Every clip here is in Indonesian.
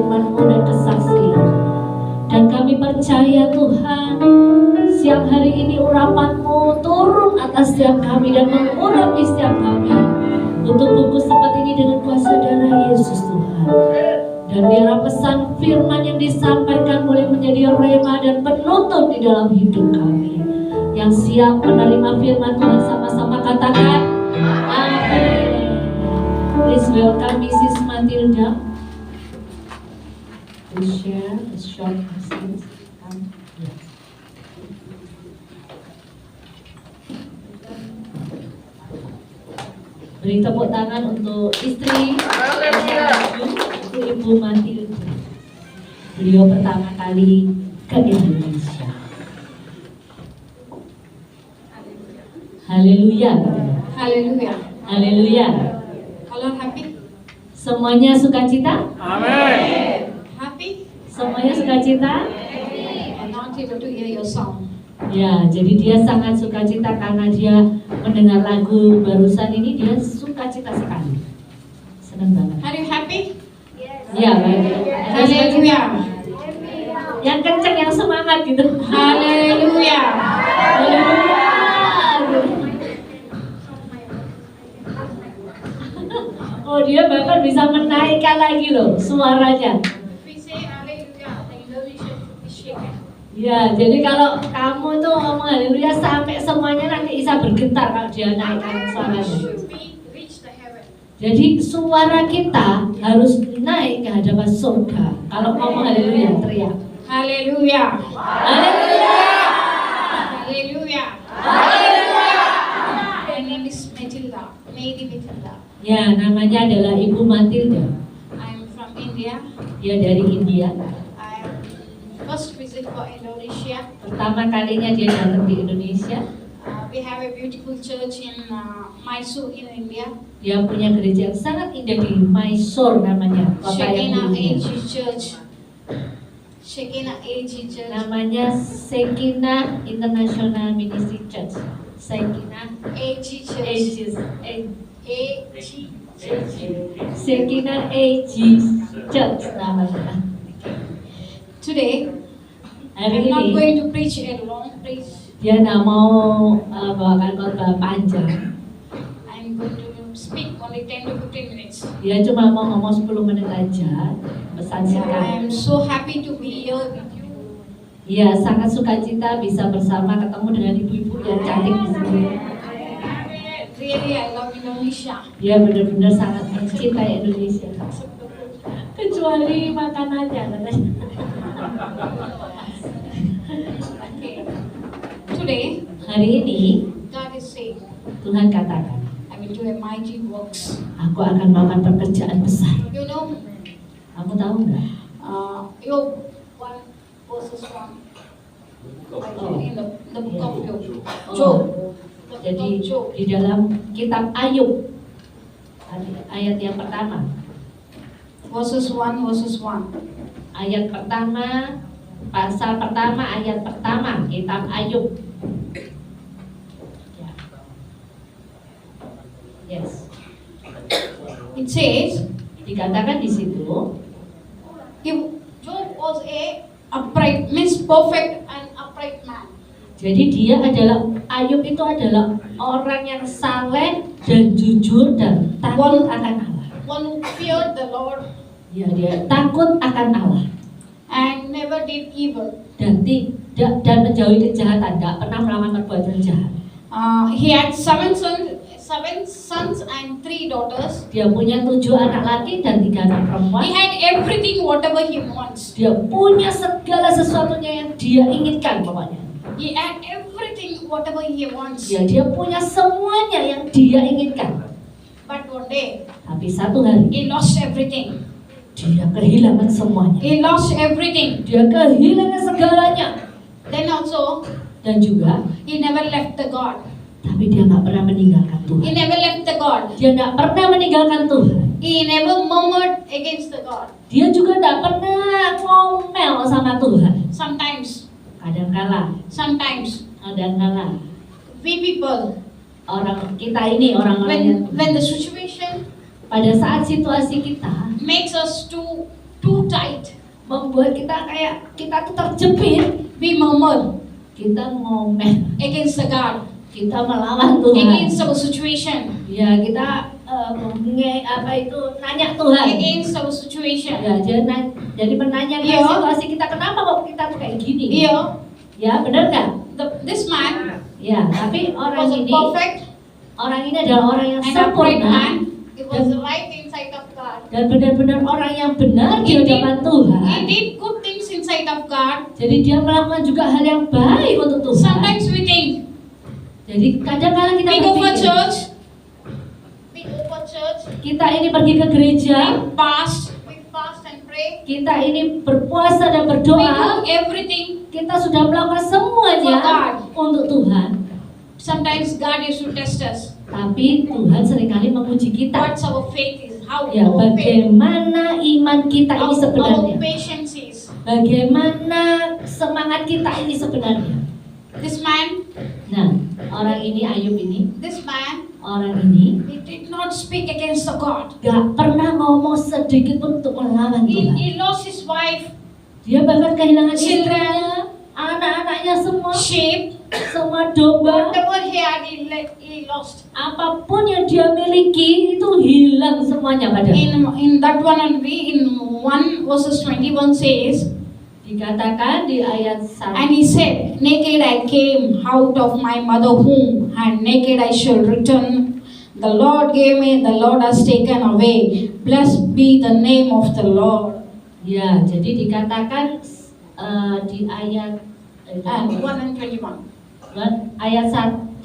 firman-Mu dan kesaksian. Dan kami percaya Tuhan, siang hari ini urapan-Mu turun atas setiap kami dan mengurapi setiap kami untuk bungkus tempat ini dengan kuasa darah Yesus Tuhan. Dan biarlah pesan firman yang disampaikan boleh menjadi rema dan penutup di dalam hidup kami. Yang siap menerima firman Tuhan sama-sama katakan amin. Please welcome Mrs. Matilda to share a short message. Beri tepuk tangan untuk istri untuk Ibu Matilda. Beliau pertama kali ke Indonesia. Haleluya. Haleluya. Haleluya. Kalau happy? Semuanya sukacita? Amin. Happy? Semuanya sukacita? I'm not able to hear your song. Ya, jadi dia sangat sukacita karena dia mendengar lagu barusan ini, dia sukacita sekali. Senang banget. Are you happy? Ya, baik. Ada sukacita? Haleluya. Yang kenceng, yang semangat gitu. Haleluya. Haleluya. Oh, dia bahkan bisa menaikkan lagi loh suaranya. We say haleluya, the Indonesia is shaken. Ya, jadi kalau kamu tuh ngomong haleluya sampai semuanya nanti bisa bergetar kalau dia naikkan suaranya. Should we reach the heaven? Jadi suara kita harus naik ke hadapan surga. Kalau ngomong haleluya, teriak. Haleluya. Haleluya. Haleluya. Haleluya. My name is Matilda. Lady Matilda. Ya, namanya adalah Ibu Matilda. I'm from India. Dia dari India. I first visit for Indonesia. Pertama kalinya dia datang di Indonesia. We have a beautiful church in Mysore in India. Dia punya gereja yang sangat indah di Mysore namanya, kota yang Shekinah indah. AG Church. Shekinah AG Church. Namanya Shekinah International Ministry Church. Shekinah AG Church. AG. AG. Shekinah AG Church namanya. Today, Hari I'm not ini going to preach a long preach. dia nggak mau bawakan khotbah panjang. I'm going to speak only 10 to 15 minutes. Dia cuma mau ngomong 10 menit aja, pesan I singkat. am so happy to be here with you. Iya, sangat sukacita bisa bersama ketemu dengan ibu-ibu yang cantik di sini. Really, I love Indonesia. Dia benar-benar sangat mencintai Indonesia. Kecuali makanannya katanya. Okay. Today, Hari ini God is saying, Tuhan katakan, I will do a mighty works. aku akan melakukan pekerjaan besar. You know, Kamu tahu nggak? Job 1 verses 1. In the book of Job. Job. The book Jadi of Job. di dalam kitab Ayub ayat yang pertama, Verses 1, verses 1. ayat pertama, pasal pertama, ayat pertama, kitab Ayub. Ya. Yes. It says, Dikatakan di situ, Job was a upright, means perfect and upright man. jadi dia adalah, Ayub itu adalah orang yang saleh dan jujur dan takut akan Allah. One who feared the Lord Ya, dia takut akan Allah and never did evil. dan tidak dan menjauhi kejahatan, tidak pernah melakukan perbuatan jahat. He had seven sons and 3 daughters. Dia punya 7 anak laki dan 3 anak perempuan. He had everything whatever he wants. Dia punya segala sesuatunya yang dia inginkan pokoknya. He had everything whatever he wants. Ya, dia punya semuanya yang dia inginkan. But one day, Tapi satu hari he lost everything. dia kehilangan semuanya. He lost everything. Dia kehilangan segalanya. Then also, Dan juga, he never left the God. tapi dia nggak pernah meninggalkan He Tuhan. never left the God. Dia nggak pernah meninggalkan Tuhan. He never murmured against the God. Dia juga nggak pernah ngomel sama Tuhan. Sometimes, Kadang-kala, we people, orang kita ini, orang-orang yang when the situation pada saat situasi kita makes us to too tight. membuat kita kayak kita tuh terjepit, We murmur kita ngomel, against the God, kita melawan Tuhan. against our situation, Ya kita nanya Tuhan. against our situation. Ya jadi menanyakan Iya. situasi kita, kenapa kok kita tuh kayak gini? Here, Ya benar nggak? this man Ya tapi orang was a ini adalah orang yang and upright sempurna man. It was right inside of God. dan benar-benar orang yang benar di He did- hadapan Tuhan. He did good things inside of God. Jadi dia melakukan juga hal yang baik untuk Tuhan. Sometimes we think Jadi kadang-kala kita we go for berpikir, church, we go for church, kita ini pergi ke gereja, we fast and pray. kita ini berpuasa dan We berdoa, do everything. kita sudah melakukan semuanya For God. untuk Tuhan. Sometimes God used to test us. Tapi Tuhan seringkali menguji kita. What's our faith is, how Ya, our faith, bagaimana iman kita ini our sebenarnya? patience is. Bagaimana semangat kita ini sebenarnya? This man, Nah, orang ini, Ayub ini, this man, orang ini he did not speak against the God. gak pernah ngomong sedikit pun untuk melawan Tuhan. He lost his wife, Dia bahkan kehilangan Children. istrinya, anak-anaknya semua, sheep, semua domba, whatever he had, he lost. apapun yang dia miliki itu hilang semuanya padanya. In that one only, in 1 verses 21 says, Dikatakan di ayat 1. and he said, naked I came out of my mother womb, and naked I shall return. The Lord gave me, the Lord has taken away. Blessed be the name of the Lord. Ya, jadi dikatakan di ayat 1 and 21. ayat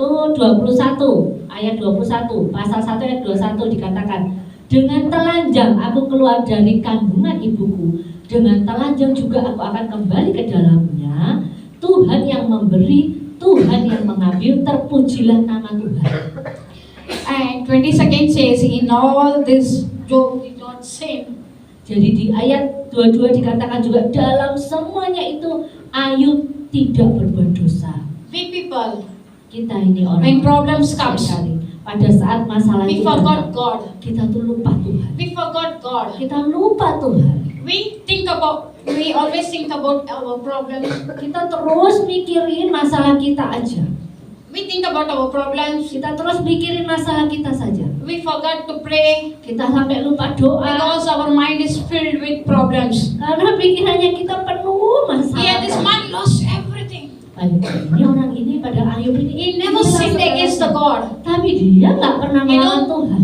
1:21, ayat 21, pasal 1 ayat 21 dikatakan, dengan telanjang aku keluar dari kandungan ibuku, dengan telanjang juga aku akan kembali ke dalamnya. Tuhan yang memberi, Tuhan yang mengambil, terpujilah nama Tuhan. And 22nd says, in all this Job did not sin. Jadi di ayat 22 dikatakan juga, dalam semuanya itu Ayub tidak berbuat dosa. We people, Kita ini orang when problems comes, sekali, pada saat masalah we itu forgot datang, God. kita tuh lupa Tuhan. We forgot God. Kita lupa Tuhan. We always think about our problems. Kita terus mikirin masalah kita aja. We think about our problems. Kita terus mikirin masalah kita saja. We forgot to pray Kita sampai lupa doa because our mind is filled with problems. karena pikirannya kita penuh masalah. Yeah, this man lost everything. Ini orang ini pada Ayub ini He never sinned against the God tapi dia nggak pernah You melawan know, Tuhan.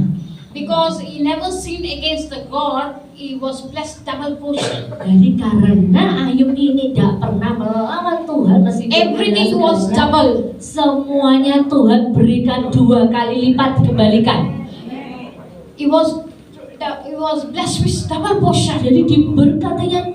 because he never sinned against the God. He was blessed double portion. Jadi karena Ayub ini tidak pernah melawan Tuhan, meskipun Everything ada was saudara, double. semuanya Tuhan berikan 2 kali lipat dikembalikan. He was blessed with double portion. Jadi diberkatinya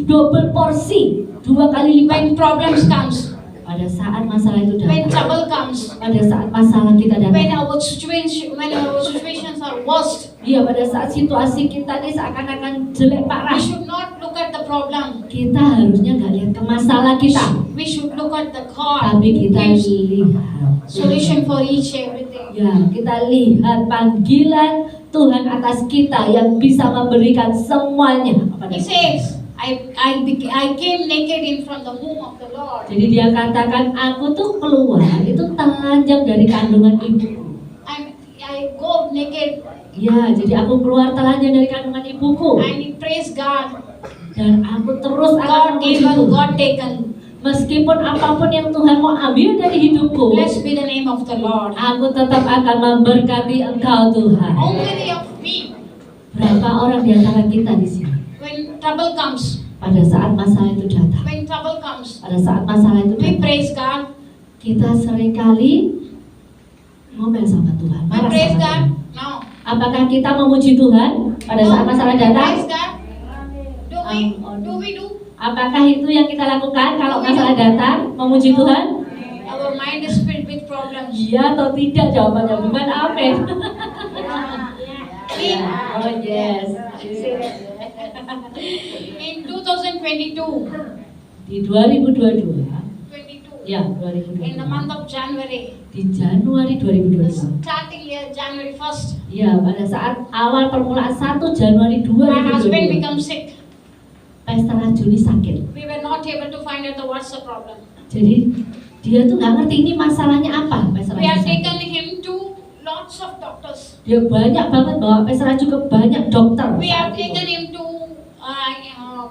double porsi, 2 kali lipat. When problems comes, Pada saat masalah itu when datang, trouble comes, pada saat masalah kita when datang, our situations are worst, ya pada saat situasi kita ini seakan-akan jelek we parah, should not look at the problem. kita harusnya nggak lihat ke masalah kita, We should look at the God. tapi kita Gives lihat solution for each everything. ya, kita lihat panggilan Tuhan atas kita yang bisa memberikan semuanya kepada He kita. says, I came naked in from the womb of the Lord. Jadi dia katakan, aku tuh keluar itu telanjang dari kandungan ibuku. I go naked, Ya, jadi aku keluar telanjang dari kandungan ibuku. and he praised God. Dan aku terus akan God memuji given, Tuhan. God taken. Meskipun apapun yang Tuhan mau ambil dari hidupku, Blessed be the name of the Lord. aku tetap akan memberkati Engkau Tuhan. How many of me, Berapa orang di antara kita di sini when trouble comes, pada saat masalah itu datang, when trouble comes, pada saat masalah itu we datang, praise God, kita seringkali ngomel sama Tuhan, we marah praise sama God. Tuhan. No. Apakah kita memuji Tuhan pada saat masalah We datang? praise God. Do we do? Apakah itu yang kita lakukan kalau masalah datang, memuji Tuhan? Our mind is filled with problems. Iya atau tidak jawabannya? Bukan amin. In, Oh yes. in 2022, Di 2022, 22, ya in the 2022. month of January, Di Januari the 2022. starting year, January 1st, Ya, pada saat awal permulaan 1 Januari my husband 2022. becomes sick. Pastor Raju ini sakit. We were not able to find out what's the problem. Jadi dia tuh nggak ngerti ini masalahnya apa. Pastor We Raju have sakit. taken him to lots of doctors. Dia banyak banget bawa Pastor Raju ke banyak dokter. We have saat itu. taken him to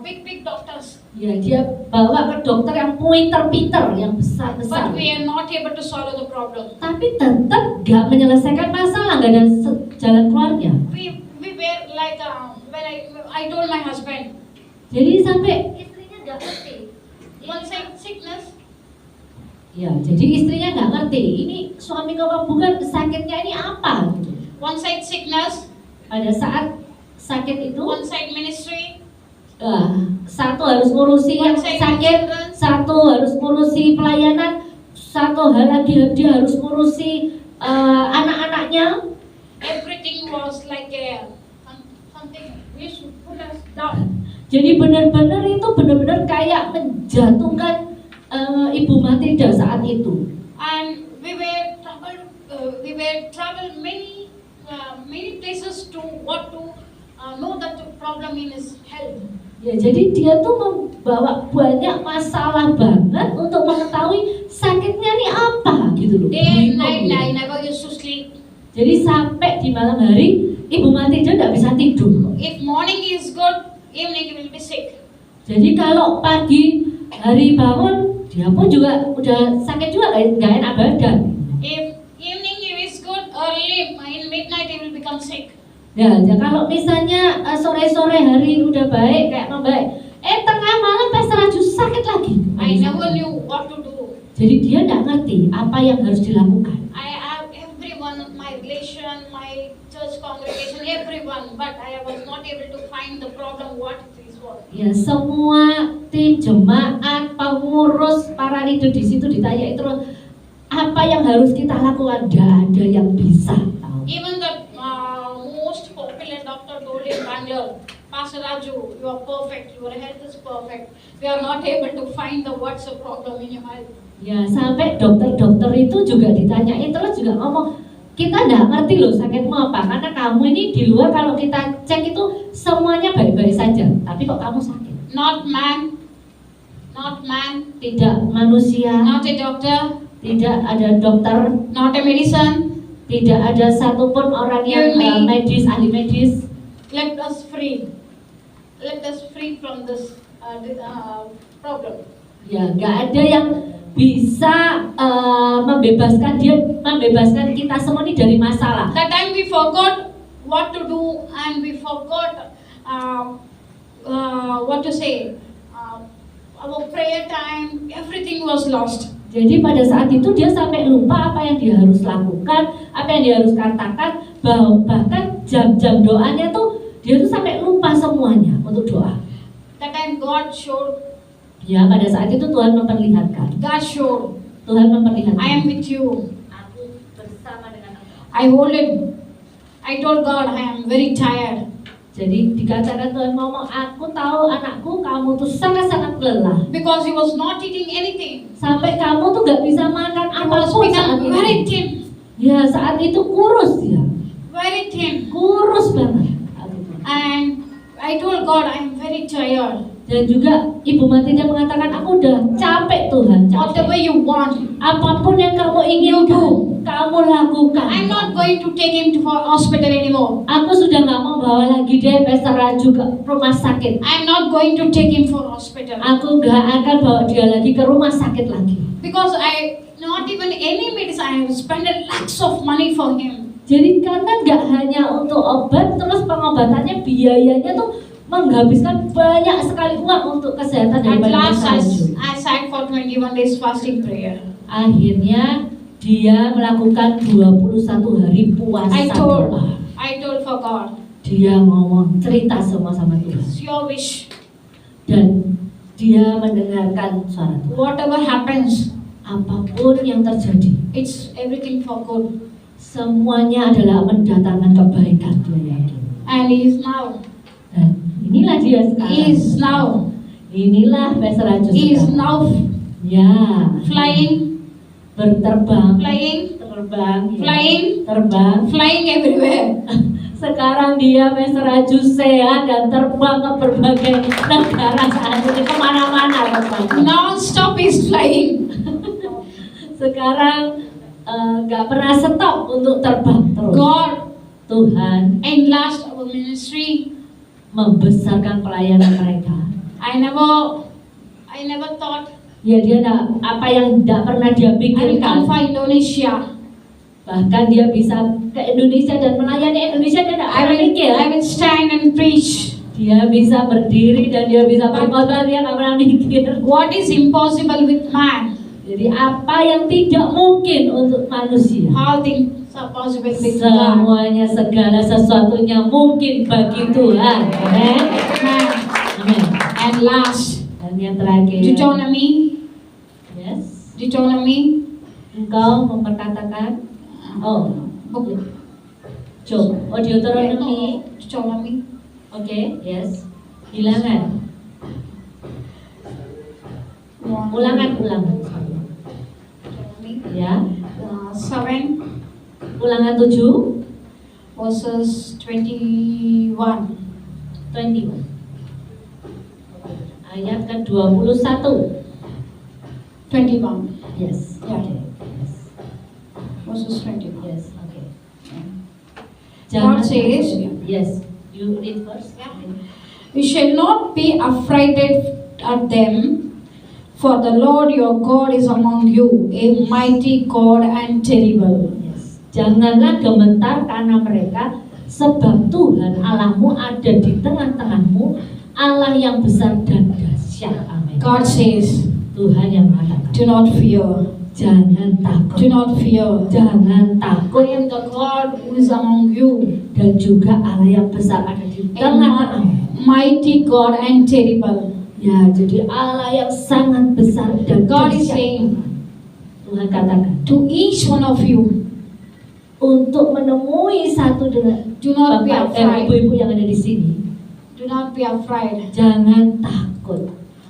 big doctors. Ya, dia bawa ke dokter yang pinter-pinter, yang besar-besar. But we are not able to solve the problem. Tapi tetap gak menyelesaikan masalah, gak ada jalan keluarnya. We were like when I told my husband, Jadi sampai istrinya gak ngerti. one side sickness, Ya, jadi istrinya gak ngerti. Ini suami kau bukan sakitnya ini apa? Gitu. one side sickness, Pada saat sakit itu, one side ministry, satu harus ngurusi yang sakit, satu harus ngurusi pelayanan, satu hal lagi dia harus ngurusi anak-anaknya. everything was like something which put us down. Jadi benar-benar itu benar-benar kayak menjatuhkan Ibu Matilda saat itu. And we were travel many places to know that the problem in his health. Ya, jadi dia tuh membawa banyak masalah banget untuk mengetahui sakitnya nih apa gitu loh. Day and Bingung night, dia. I never used to sleep. Jadi sampai di malam hari Ibu Matilda nggak bisa tidur. If morning is good, evening he will be sick. Jadi kalau pagi hari bangun dia pun juga udah sakit juga, nggak enak badan. If evening is good, early in midnight he will become sick. Ya, kalau misalnya sore-sore hari udah baik kayak membaik, tengah malam Pastor Raju sakit lagi. I never knew what to do. Jadi dia nggak ngerti apa yang harus dilakukan. I have everyone, my relation, my church congregation, everyone, but I was not able to find the problem what it was. Ya, semua tim jemaat, pengurus, para leader di situ ditanya terus apa yang harus kita lakukan. Nggak ada yang bisa tahu. Even the most popular doctor told in Bangalore, Pastor Raju, you are perfect, your health is perfect. We are not able to find what's the problem in your health. Ya, sampai dokter-dokter itu juga ditanyain terus juga ngomong, kita nggak ngerti loh sakitmu apa, karena kamu ini di luar kalau kita cek itu semuanya baik-baik saja, tapi kok kamu sakit? Not man, Tidak manusia, not a doctor, tidak ada dokter, not a medicine. tidak ada satupun orang yang medis, ahli medis. Let us free. Let us free from this problem. Ya, nggak ada yang bisa membebaskan kita semua ini dari masalah. That time we forgot what to do and we forgot what to say. Our prayer time, everything was lost. Jadi pada saat itu dia sampai lupa apa yang dia harus lakukan, apa yang dia harus katakan, bahkan jam-jam doanya tuh dia tuh sampai lupa semuanya untuk doa. That time God showed. Ya, pada saat itu Tuhan memperlihatkan. God showed. Tuhan memperlihatkan. I am with you. Aku bersama dengan engkau. I hold it. I told God I am very tired. Jadi dikatakan Tuhan ngomong, aku tahu anakku kamu tuh sangat-sangat lelah. Because he was not eating anything. Sampai kamu tuh gak bisa makan He was apapun saat become very itu. thin. Ya, saat itu kurus dia. Very thin. Kurus banget. And I told God I am very tired. Dan juga Ibu Matilda mengatakan, aku udah capek Tuhan, Whatever capek. you want. Apapun yang kamu inginkan, kamu lakukan. I'm not going to take him to hospital anymore. Aku sudah gak mau bawa lagi deh Pastor Raju ke rumah sakit. I'm not going to take him for hospital. Aku gak akan bawa dia lagi ke rumah sakit lagi. Because I not even any medicine. I have spent lakhs of money for him. Jadi karena gak hanya untuk obat, terus pengobatannya biayanya tuh menghabiskan banyak sekali uang untuk kesehatan At daripada last Pastor Raju. I sat for 21 days fasting prayer. Akhirnya dia melakukan 21 hari puasa doa. I told for God, Dia ngomong cerita semua sama Tuhan. it's your wish. Dan dia mendengarkan suara Tuhan. Whatever happens, Apapun yang terjadi, it's everything for good. semuanya adalah mendatangkan kebaikan, dia yakin. And he is now. Dan inilah dia sekarang. He is now. Inilah Pastor Raju He is sekarang. now Ya. flying, Berterbang. flying, Terbang. Ya. Flying. Terbang. flying everywhere. Sekarang dia mesraju sehat dan terbang ke berbagai negara saat ini, kemana-mana terbang. Non-stop is flying. Sekarang nggak pernah stop untuk terbang terus. God Tuhan enlarged our ministry. membesarkan pelayanan mereka. I never thought Ya dia apa yang tidak pernah dia I will come pikirkan. for Indonesia. Bahkan dia bisa ke Indonesia dan melayani Indonesia, dia tidak pernah mikir. I will stand and preach. Dia bisa berdiri dan dia bisa berkhotbah, dia nggak pernah mikir. What is impossible with man? Jadi apa yang tidak mungkin untuk manusia, All things are possible with God. semuanya, segala sesuatunya mungkin bagi Tuhan. Amin. Amen. Amin. And last, Dan yang terakhir, Deuteronomy. yes, Deuteronomy. engkau memperkatakan, Book. Job, Deuteronomy, Deuteronomy. oke, yes, Bilangan, ulangan, Deuteronomy. ya, 7 ulangan 7, verses 21. 21. Ayat ke-21. 21. Yes. Ya. Okay. Yes. Verses 21. Yes. Okay. God says, yes. You read first. Yeah. You shall not be afraid at them, for the Lord your God is among you, a mighty God and terrible. Yes. Janganlah gemetar karena mereka, sebab Tuhan Allahmu ada di tengah-tengahmu, Allah yang besar dan dahsyat. Amin. God says, Tuhan yang mengatakan, do not fear. jangan takut. Do not fear. Jangan takut. I am the God who is among you, Dan juga Allah yang besar ada di a tengah-tengahmu. mighty God and terrible. Ya, jadi Allah yang sangat besar dan God is dahsyat. saying, Tuhan katakan, to each one of you, untuk menemui satu dengan do not be bapak dan afraid. ibu-ibu yang ada di sini, Do not be afraid. jangan takut.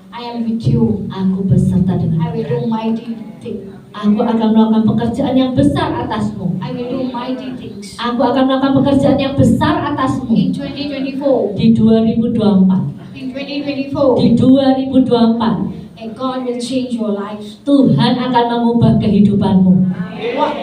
I am with you. Aku beserta dengan I will do engkau. mighty things. Aku akan melakukan pekerjaan yang besar atasmu. I will do mighty things. Aku akan melakukan pekerjaan yang besar atasmu. In 2024, Di 2024, in 2024, di 2024, and God will change your life. Tuhan akan mengubah kehidupanmu. What?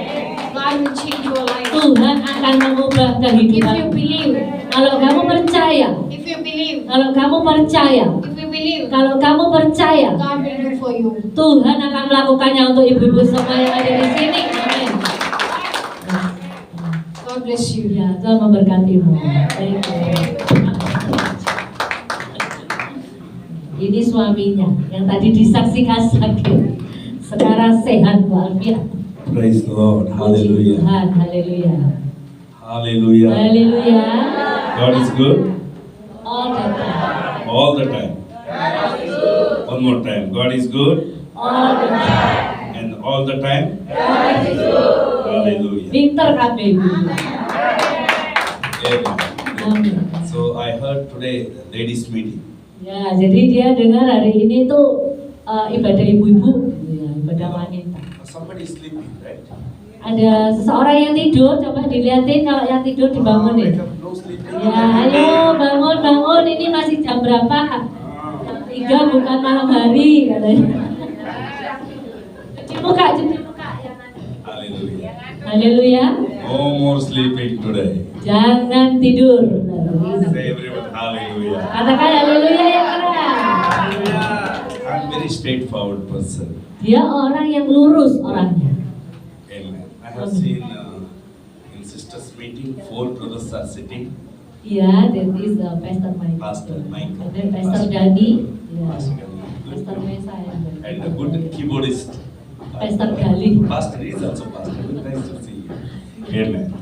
God will change your life. Tuhan akan mengubah If you kehidupanmu. believe, Kalau kamu percaya, if you believe, kalau kamu percaya, if you believe, kalau kamu percaya, God will do for you. Tuhan akan melakukannya untuk ibu-ibu semua yang ada di sini. Amin. God bless you. Ya, Tuhan memberkatimu. Thank you. Ini suaminya yang tadi disaksikan sakit, sekarang sehat walafiat. Praise the Lord. Puji Hallelujah. Tuhan, haleluya. Hallelujah. Haleluya. God is good All the time. all the time. One more time. God is good All the time. and all the time. Hallelujah. Pinter kami. Amen. Amin. So I heard today the ladies meeting. Ya, jadi dia dengar hari ini tuh ibadah ibu-ibu, ya, ibadah wanita. Somebody is sleeping, right? Ada seseorang yang tidur, coba dilihatin kalau yang tidur dibangunin. Wake up, no sleeping. Ya, ayo bangun, ini masih jam berapa? Jam 3 bukan malam hari katanya. Cuci muka yang ada. Hallelujah. Haleluya. No more sleeping today. Jangan tidur. Say everyone, hallelujah. Katakan haleluya yang keras. I'm very straightforward person. Dia orang yang lurus orangnya. Amen. I have seen in sisters meeting 4 brothers are sitting. Ya, that is Pastor Mike. Pastor Mike. Dan Pastor Dani. Ya. Pastor Gali. Pastor Mesa ya. And a good keyboardist. Pastor Gali. Pastor is also pastor. Nice to see you. Amen.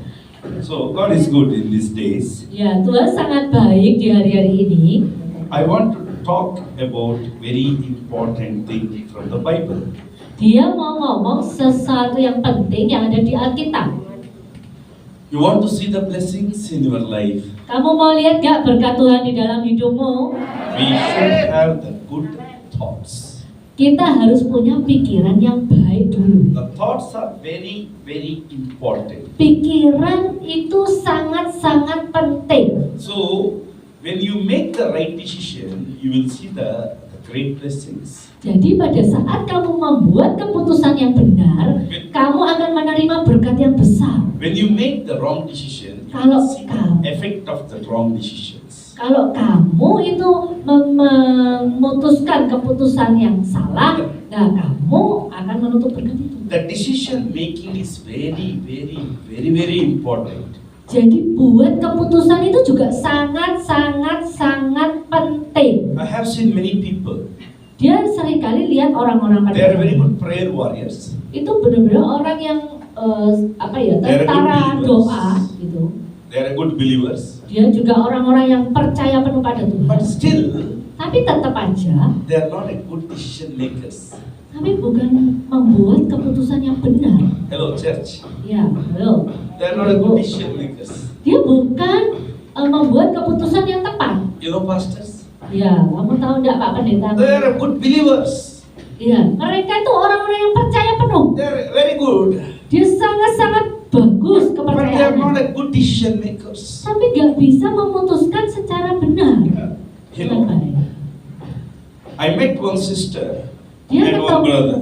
So God is good in these days. Ya, Tuhan sangat baik di hari-hari ini. I want to talk about very important thing from the Bible. Dia mau ngomong sesuatu yang penting yang ada di Alkitab. You want to see the blessings in your life? Kamu mau lihat gak berkat Tuhan di dalam hidupmu? We should have the good thoughts. Kita harus punya pikiran yang baik dulu. The thoughts are very, very important. Pikiran itu sangat-sangat penting. So, when you make the right decision, you will see the great blessings. Jadi pada saat kamu membuat keputusan yang benar, kamu akan menerima berkat yang besar. When you make the wrong decision, you Kalau will see kamu- the effect of the wrong decisions. Kalau kamu itu memutuskan keputusan yang salah, nah kamu akan menutup berkat itu. The decision making is very, very, very, very important. Jadi buat keputusan itu juga sangat penting. I have seen many people. Dia seringkali lihat orang-orang They are very pada good prayer warriors. itu benar-benar orang yang They're tentara good doa believers. gitu. They are good believers. Dia juga orang-orang yang percaya penuh pada Tuhan. But still, Tapi tetap aja, they are not a good decision makers. tapi bukan membuat keputusan yang benar. Hello, church. Ya, halo. They are not a good decision makers. Dia bukan membuat keputusan yang tepat. You know, pastors? Ya, kamu tahu enggak Pak Pendeta? They are good believers. Iya, mereka itu orang-orang yang percaya penuh. They are very good. Dia sangat-sangat bagus But they are not kepercayaannya. a good decision makers. Tapi nggak bisa memutuskan secara benar. You know, Dengan baik. I met one sister Dia and one brother.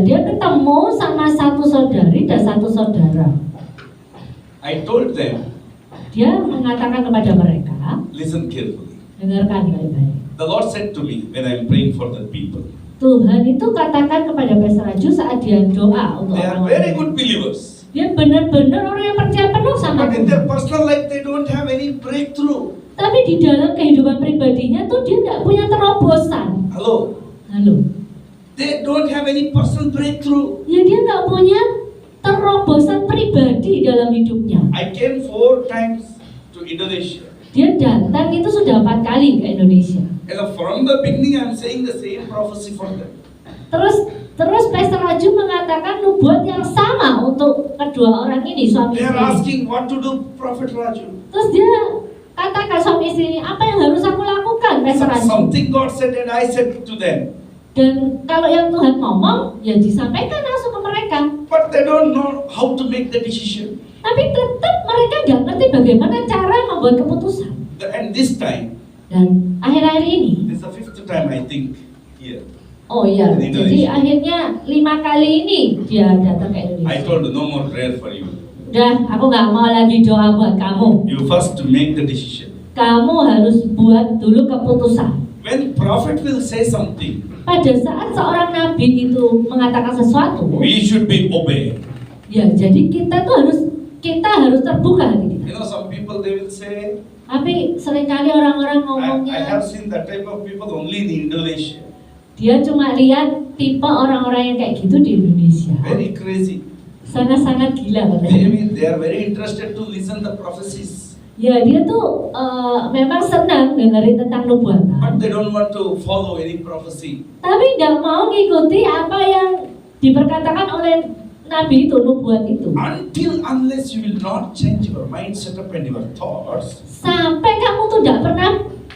dia ketemu sama satu saudari dan satu saudara. I told them, Dia mengatakan kepada mereka, listen carefully. dengarkan baik-baik. The Lord said to me when I'm praying for the people, Tuhan itu katakan kepada Pastor Raju saat dia doa untuk they are orang very good believers. Dia benar-benar orang yang percaya penuh sama But in their Tuhan. personal life, they don't have any breakthrough. Tapi di dalam kehidupan pribadinya tuh dia tidak punya terobosan. Hello. Halo. They don't have any personal breakthrough. Ya dia nggak punya terobosan pribadi dalam hidupnya. I came 4 times to Indonesia. Dia datang itu sudah 4 kali ke Indonesia. And from the beginning, I'm saying the same prophecy for them. Terus Pastor Raju mengatakan nubuat yang sama untuk kedua orang ini, suami They are istri. asking what to do, Prophet Raju. Terus dia katakan suami istri ini, apa yang harus aku lakukan, Pastor Raju? Something God said, and I said to them. Dan kalau yang Tuhan ngomong, ya disampaikan langsung ke mereka. But they don't know how to make the decision. Tapi tetap mereka nggak ngerti bagaimana cara membuat keputusan. And this time, Dan akhir-akhir ini, this is the 5th time I think here. oh iya, In jadi Indonesia. akhirnya 5 kali ini dia datang ke I Indonesia. told no more prayer for you. Udah, aku nggak mau lagi doa buat kamu. You first to make the decision. Kamu harus buat dulu keputusan. When prophet will say something, Pada saat seorang nabi itu mengatakan sesuatu, we should be obey. ya jadi kita harus terbuka hati kita. You know, some people they will say, Tapi seringkali orang-orang I ngomongnya, have seen that type of people only in Indonesia. dia cuma lihat tipe orang-orang yang kayak gitu di Indonesia. Very crazy. Sangat-sangat gila katanya. They are very interested to listen the prophecies, Ya dia tuh memang senang dengerin tentang but nubuatan, they don't want to follow any prophecy. tapi nggak mau ngikuti apa yang diperkatakan oleh nabi itu, nubuat itu. Unless you will not change your mind setup and your thoughts, Sampai kamu tuh nggak pernah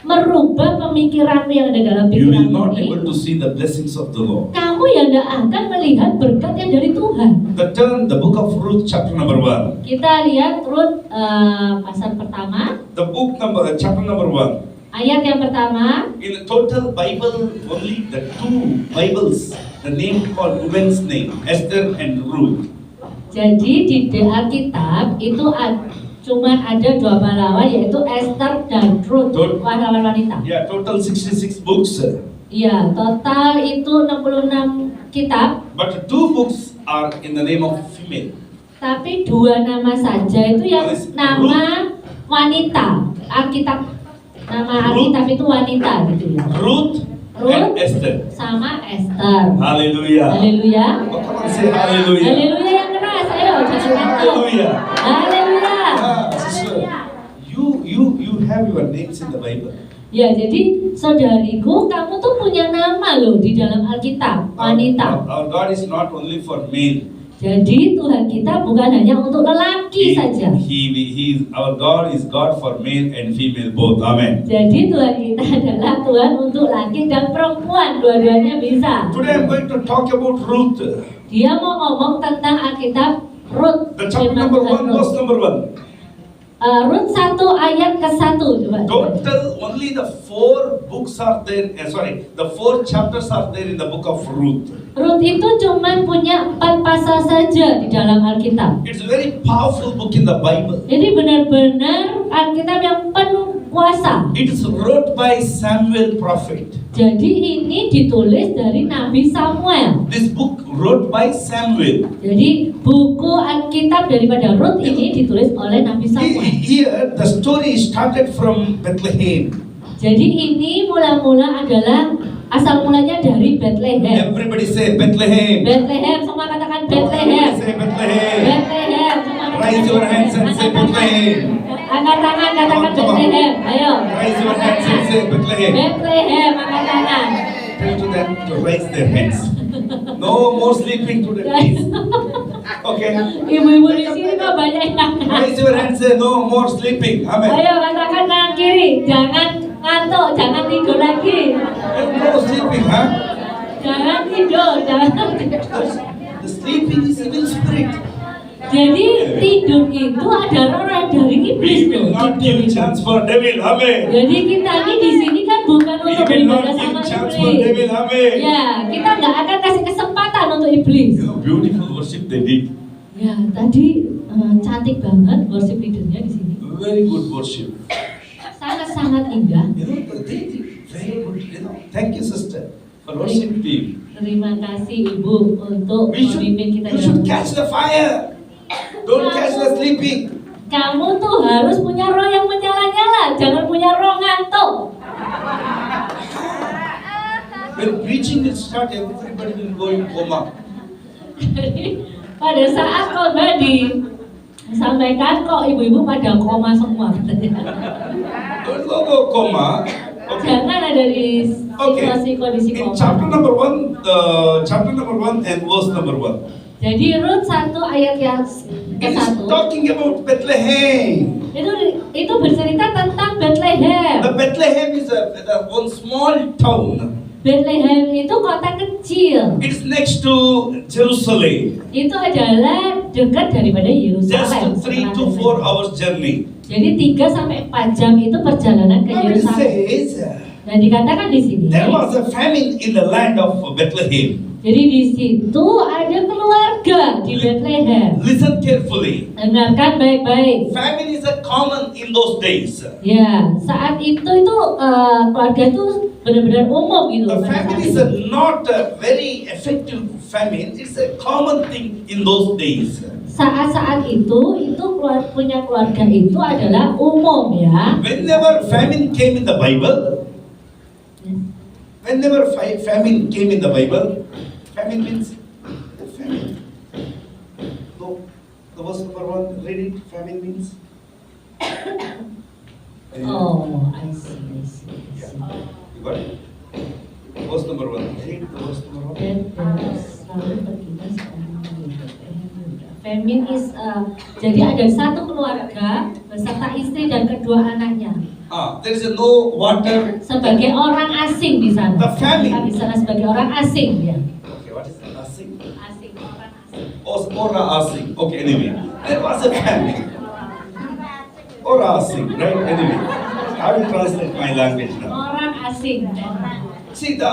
merubah pemikiranmu yang ada dalam you will pikiranmu not ini, able to see the blessings of the Lord. kamu ya nggak akan melihat berkat yang dari Tuhan. Turn the book of Ruth, chapter number 1. Kita lihat Rut pasal pertama, The book number, chapter number 1. ayat yang pertama. In the total Bible, only the 2 Bibles, the name called women's name, Esther and Ruth. Jadi di Alkitab itu cuman ada 2 pahlawan, yaitu Esther dan Ruth, Betul. pahlawan wanita. Yeah, total 66 books. Iya, total itu 66 kitab, But the 2 books are in the name of female. tapi 2 nama saja itu yang nama wanita. Alkitab, nama Ruth. Alkitab itu wanita gitu ya. Ruth Ruth. and Esther. Sama Esther. Hallelujah. Haleluya. Oh, come on, say hallelujah. Haleluya yang keras, ayo jangan ngantuk. Hallelujah. Haleluya. Ah, sister, you have your names in the Bible. Ya, jadi saudariku, kamu tuh punya nama loh di dalam Alkitab, wanita. Our God is not only for male, Jadi Tuhan kita bukan hanya untuk lelaki saja. Our God is God for male and female both. Amen. Jadi Tuhan kita adalah Tuhan untuk laki dan perempuan, dua-duanya bisa. Today I'm going to talk about Ruth. Dia mau ngomong tentang Alkitab Ruth. The chapter Firman number Tuhan 1, verse number 1. Ruth 1 ayat ke-1 coba. Total only the 4 books are there. The 4 chapters are there in the book of Ruth. Ruth itu cuman punya 4 pasal saja di dalam Alkitab. It's a very powerful book in the Bible. Jadi benar-benar Alkitab yang penuh kuasa. It is wrote by Samuel prophet. Jadi ini ditulis dari Nabi Samuel. This book wrote by Samuel. Jadi buku Alkitab daripada Ruth ini ditulis oleh Nabi Samuel. Here the story started from Bethlehem. Jadi ini mula-mula adalah asal mulanya dari Bethlehem. Everybody say Bethlehem. Bethlehem, semua katakan Bethlehem. Everybody say Bethlehem. Bethlehem, semua katakan Raise your hands and say Bethlehem. Angkat tangan, katakan Come on. Bethlehem. Ayo. Raise your hands and say Bethlehem. Bethlehem, angkat tangan. Tell to them to raise their hands. No more sleeping today, please. Okay. Ibu-ibu di sini kok banyak yang angkat. Raise your hands, say no more sleeping. Amen. Ayo katakan kanan kiri, jangan ngantuk, jangan tidur lagi. No sleeping, huh? Jangan tidur, jangan tidur. The sleeping is evil spirit. Jadi tidur itu adalah roh dari iblis We will loh. not give chance for devil. Amen. Jadi kita ini di sini kan bukan We untuk will not beribadah give sama chance for iblis. devil. Amen. Ya, kita nggak akan kasih kesempatan untuk iblis. You know, beautiful worship they did. Ya, tadi cantik banget worship leadernya di sini. Very good worship. Sangat-sangat indah. You know, they did very good. You know, thank you, sister, for worship team. Terima kasih Ibu untuk memimpin kita. You should catch the fire. Don't catch the sleeping. Kamu tuh harus punya roh yang menyala-nyala, jangan punya roh ngantuk. When preaching will start, everybody will go in coma. Jadi pada saat khotbah disampaikan kok ibu-ibu pada koma semua. Don't go coma. Okay. Jangan ada di situasi kondisi In koma. chapter number 1, and verse number 1. Jadi Rut 1 ayat yang It is ke-1 talking about Bethlehem. itu bercerita tentang Bethlehem. The Bethlehem is a one small town. Bethlehem itu kota kecil. It's next to Jerusalem. Itu adalah dekat daripada Yerusalem. Just 3 to 4 hours journey. Jadi 3 sampai 4 jam itu perjalanan ke Now it Yerusalem. says Dan dikatakan di sini. there was a famine in the land of Bethlehem. Jadi di situ ada keluarga di Bethlehem. Listen carefully. Dengarkan baik-baik. Famine is a common in those days. Ya, saat itu keluarga itu benar-benar umum gitu. The pada famine saat is itu. not a very effective famine. It's a common thing in those days. Saat-saat itu punya keluarga itu adalah umum ya. Whenever famine came in the Bible, famine came in the Bible, famine means famine. So, the verse number 1, read it. Famine means. Oh, I see. Yeah. You got it? Verse number 1. Read the verse number 1. Dan selalu berkitas Famine is jadi ada satu keluarga beserta istri dan kedua anaknya. There is no water. Sebagai orang asing di sana. The famine. Di sana sebagai orang asing ya. Okay, what is that? Asing? Asing, orang asing. Ora asing. Okay, anyway. There was a famine. Ora asing, right? Anyway. I will translate my language now. Orang asing. See, the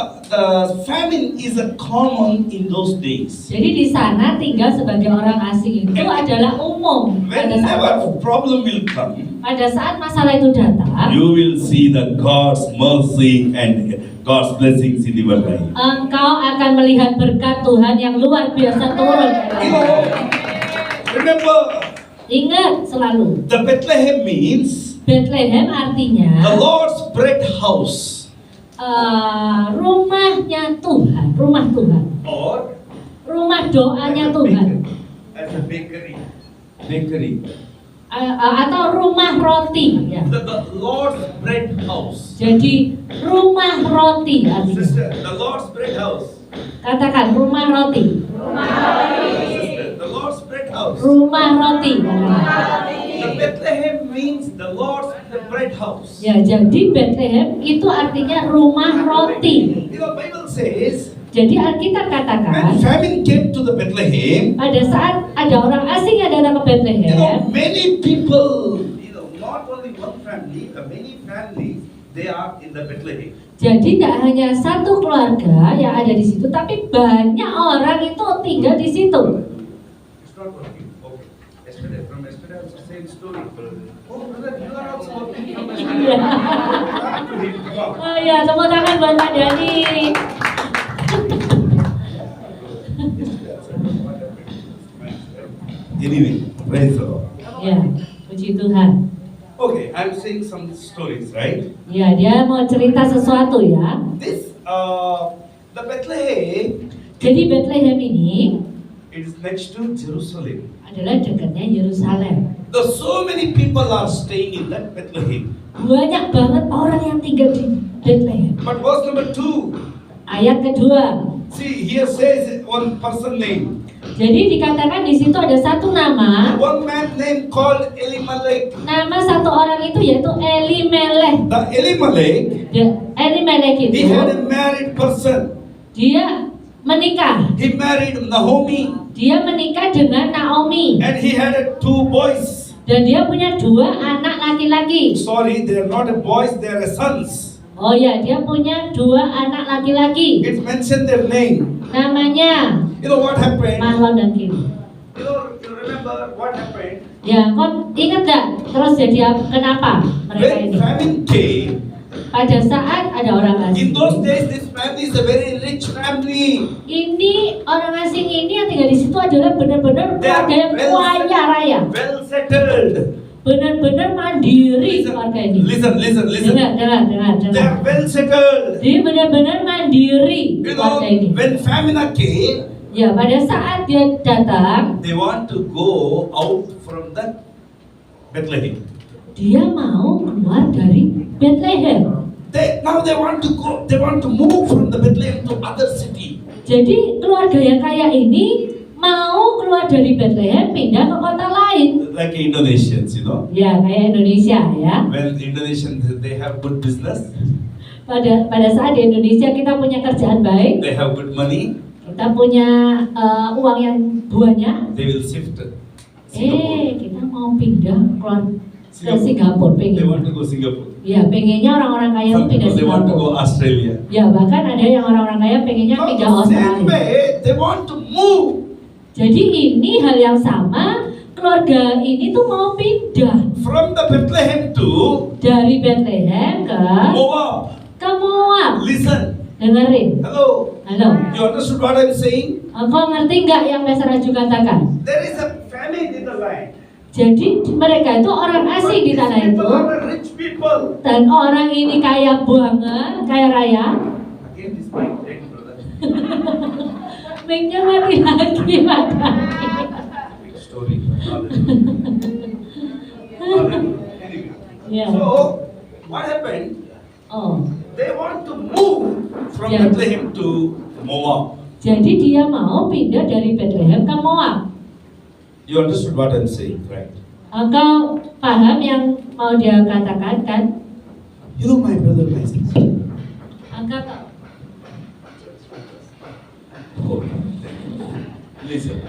famine is a common in those days. Jadi di sana tinggal sebagai orang asing itu adalah umum. Whenever problem will come, Pada saat masalah itu datang, you will see the God's mercy and God's blessings in your life. engkau akan melihat berkat Tuhan yang luar biasa turun. You know, remember, Ingat selalu, the Bethlehem means Bethlehem artinya the Lord's bread house. Rumahnya Tuhan, rumah Tuhan, Or rumah doanya Tuhan, as a bakery. Bakery. atau rumah roti. Ya. The Lord's bread house. Jadi rumah roti artinya. Sister, the Lord's bread house. Katakan rumah roti. Sister, rumah roti. The Bethlehem means the Lord's the bread house. Ya, jadi Bethlehem itu artinya rumah roti. You know, Bible says Jadi Alkitab katakan when famine came to the Bethlehem, pada saat ada orang asing yang datang ke Bethlehem, many people, not only one family, many families, they are in the Bethlehem. jadi tidak hanya satu keluarga yang ada di situ, tapi banyak orang itu tinggal di situ. It's not working. Okay. From yesterday, also same story. Oh, brother, you are also working from yesterday. Come on. Oh ya, tepuk tangan buat Pak Dani. Anyway, praise the Lord. Ya, puji Tuhan. Okay, I'm saying some stories, right? Ya, dia mau cerita sesuatu ya. This, the Bethlehem, Jadi Bethlehem ini it is next to Jerusalem. adalah dekatnya Yerusalem. There's so many people are staying in that Bethlehem. Banyak banget orang yang tinggal di Bethlehem. But verse number 2, Ayat kedua. see, here says one person name. Jadi dikatakan di situ ada satu nama. One man name called Elimelech. Nama satu orang itu yaitu Elimelech. The Elimelech, Elimelech he itu had a married person. dia menikah. He married Naomi, Dia menikah dengan Naomi and he had two boys. dan dia punya dua anak laki-laki. Sorry, they are not boys, they are sons. Oh ya, dia punya dua anak laki-laki. It's mentioned their name. Namanya You know what happened? Mahlon dan Kiri. You remember what happened? Ya, kau ingat gak? Terus jadi kenapa mereka When ini? famine came, Pada saat ada orang in asing. those days this family is a very rich family. Ini orang asing ini yang tinggal di situ adalah benar-benar They are keluarga yang kaya raya, well settled. benar-benar mandiri keluarga ini. Listen. Dengar. They are well settled. Dia benar-benar mandiri You know, keluarga ini. when famine came, Ya, pada saat dia datang, they want to go out from that Bethlehem. dia mau keluar dari Bethlehem. Now they want to go. They want to move from the Bethlehem to other city. Jadi keluarga yang kaya ini mau keluar dari Bethlehem pindah ke kota lain. Like Indonesians, you know. Ya, kayak Indonesia ya. When Indonesians they have good business, Pada saat di Indonesia kita punya kerjaan baik, they have good money, kita punya uang yang banyak. they will shift. Singapore. Kita mau pindah keluar ke Singapura, They want pengen. to go Singapore. Ya, pengennya orang-orang kaya Some pindah people they want to go Singapura. Australia. Ya, bahkan ada yang orang-orang kaya pengennya Now, pindah the same Australia. way, they want to move. Jadi ini hal yang sama, keluarga ini tuh mau pindah From the Bethlehem to dari Bethlehem Moab. ke Moab. Listen. Dengerin. Hello. Halo. You understood what I'm saying? Kau ngerti nggak yang Pastor Raju katakan? There is a famine in the land. Jadi mereka itu orang asing di tanah itu. People are rich people. Dan orang ini kaya banget, kaya raya. Again, this mic dead, brother. Mic-nya mati lagi, Pak Dani. Big story. Hallelujah. Hallelujah. Anyway. Ya. So, what happened? Oh, They want to move from Yeah. Bethlehem to Moab. jadi dia mau pindah dari Bethlehem ke Moab. You understood what I'm saying, right? Engkau paham yang mau dia katakan kan? You know, my brother, my sister. Engkau Oh, listen.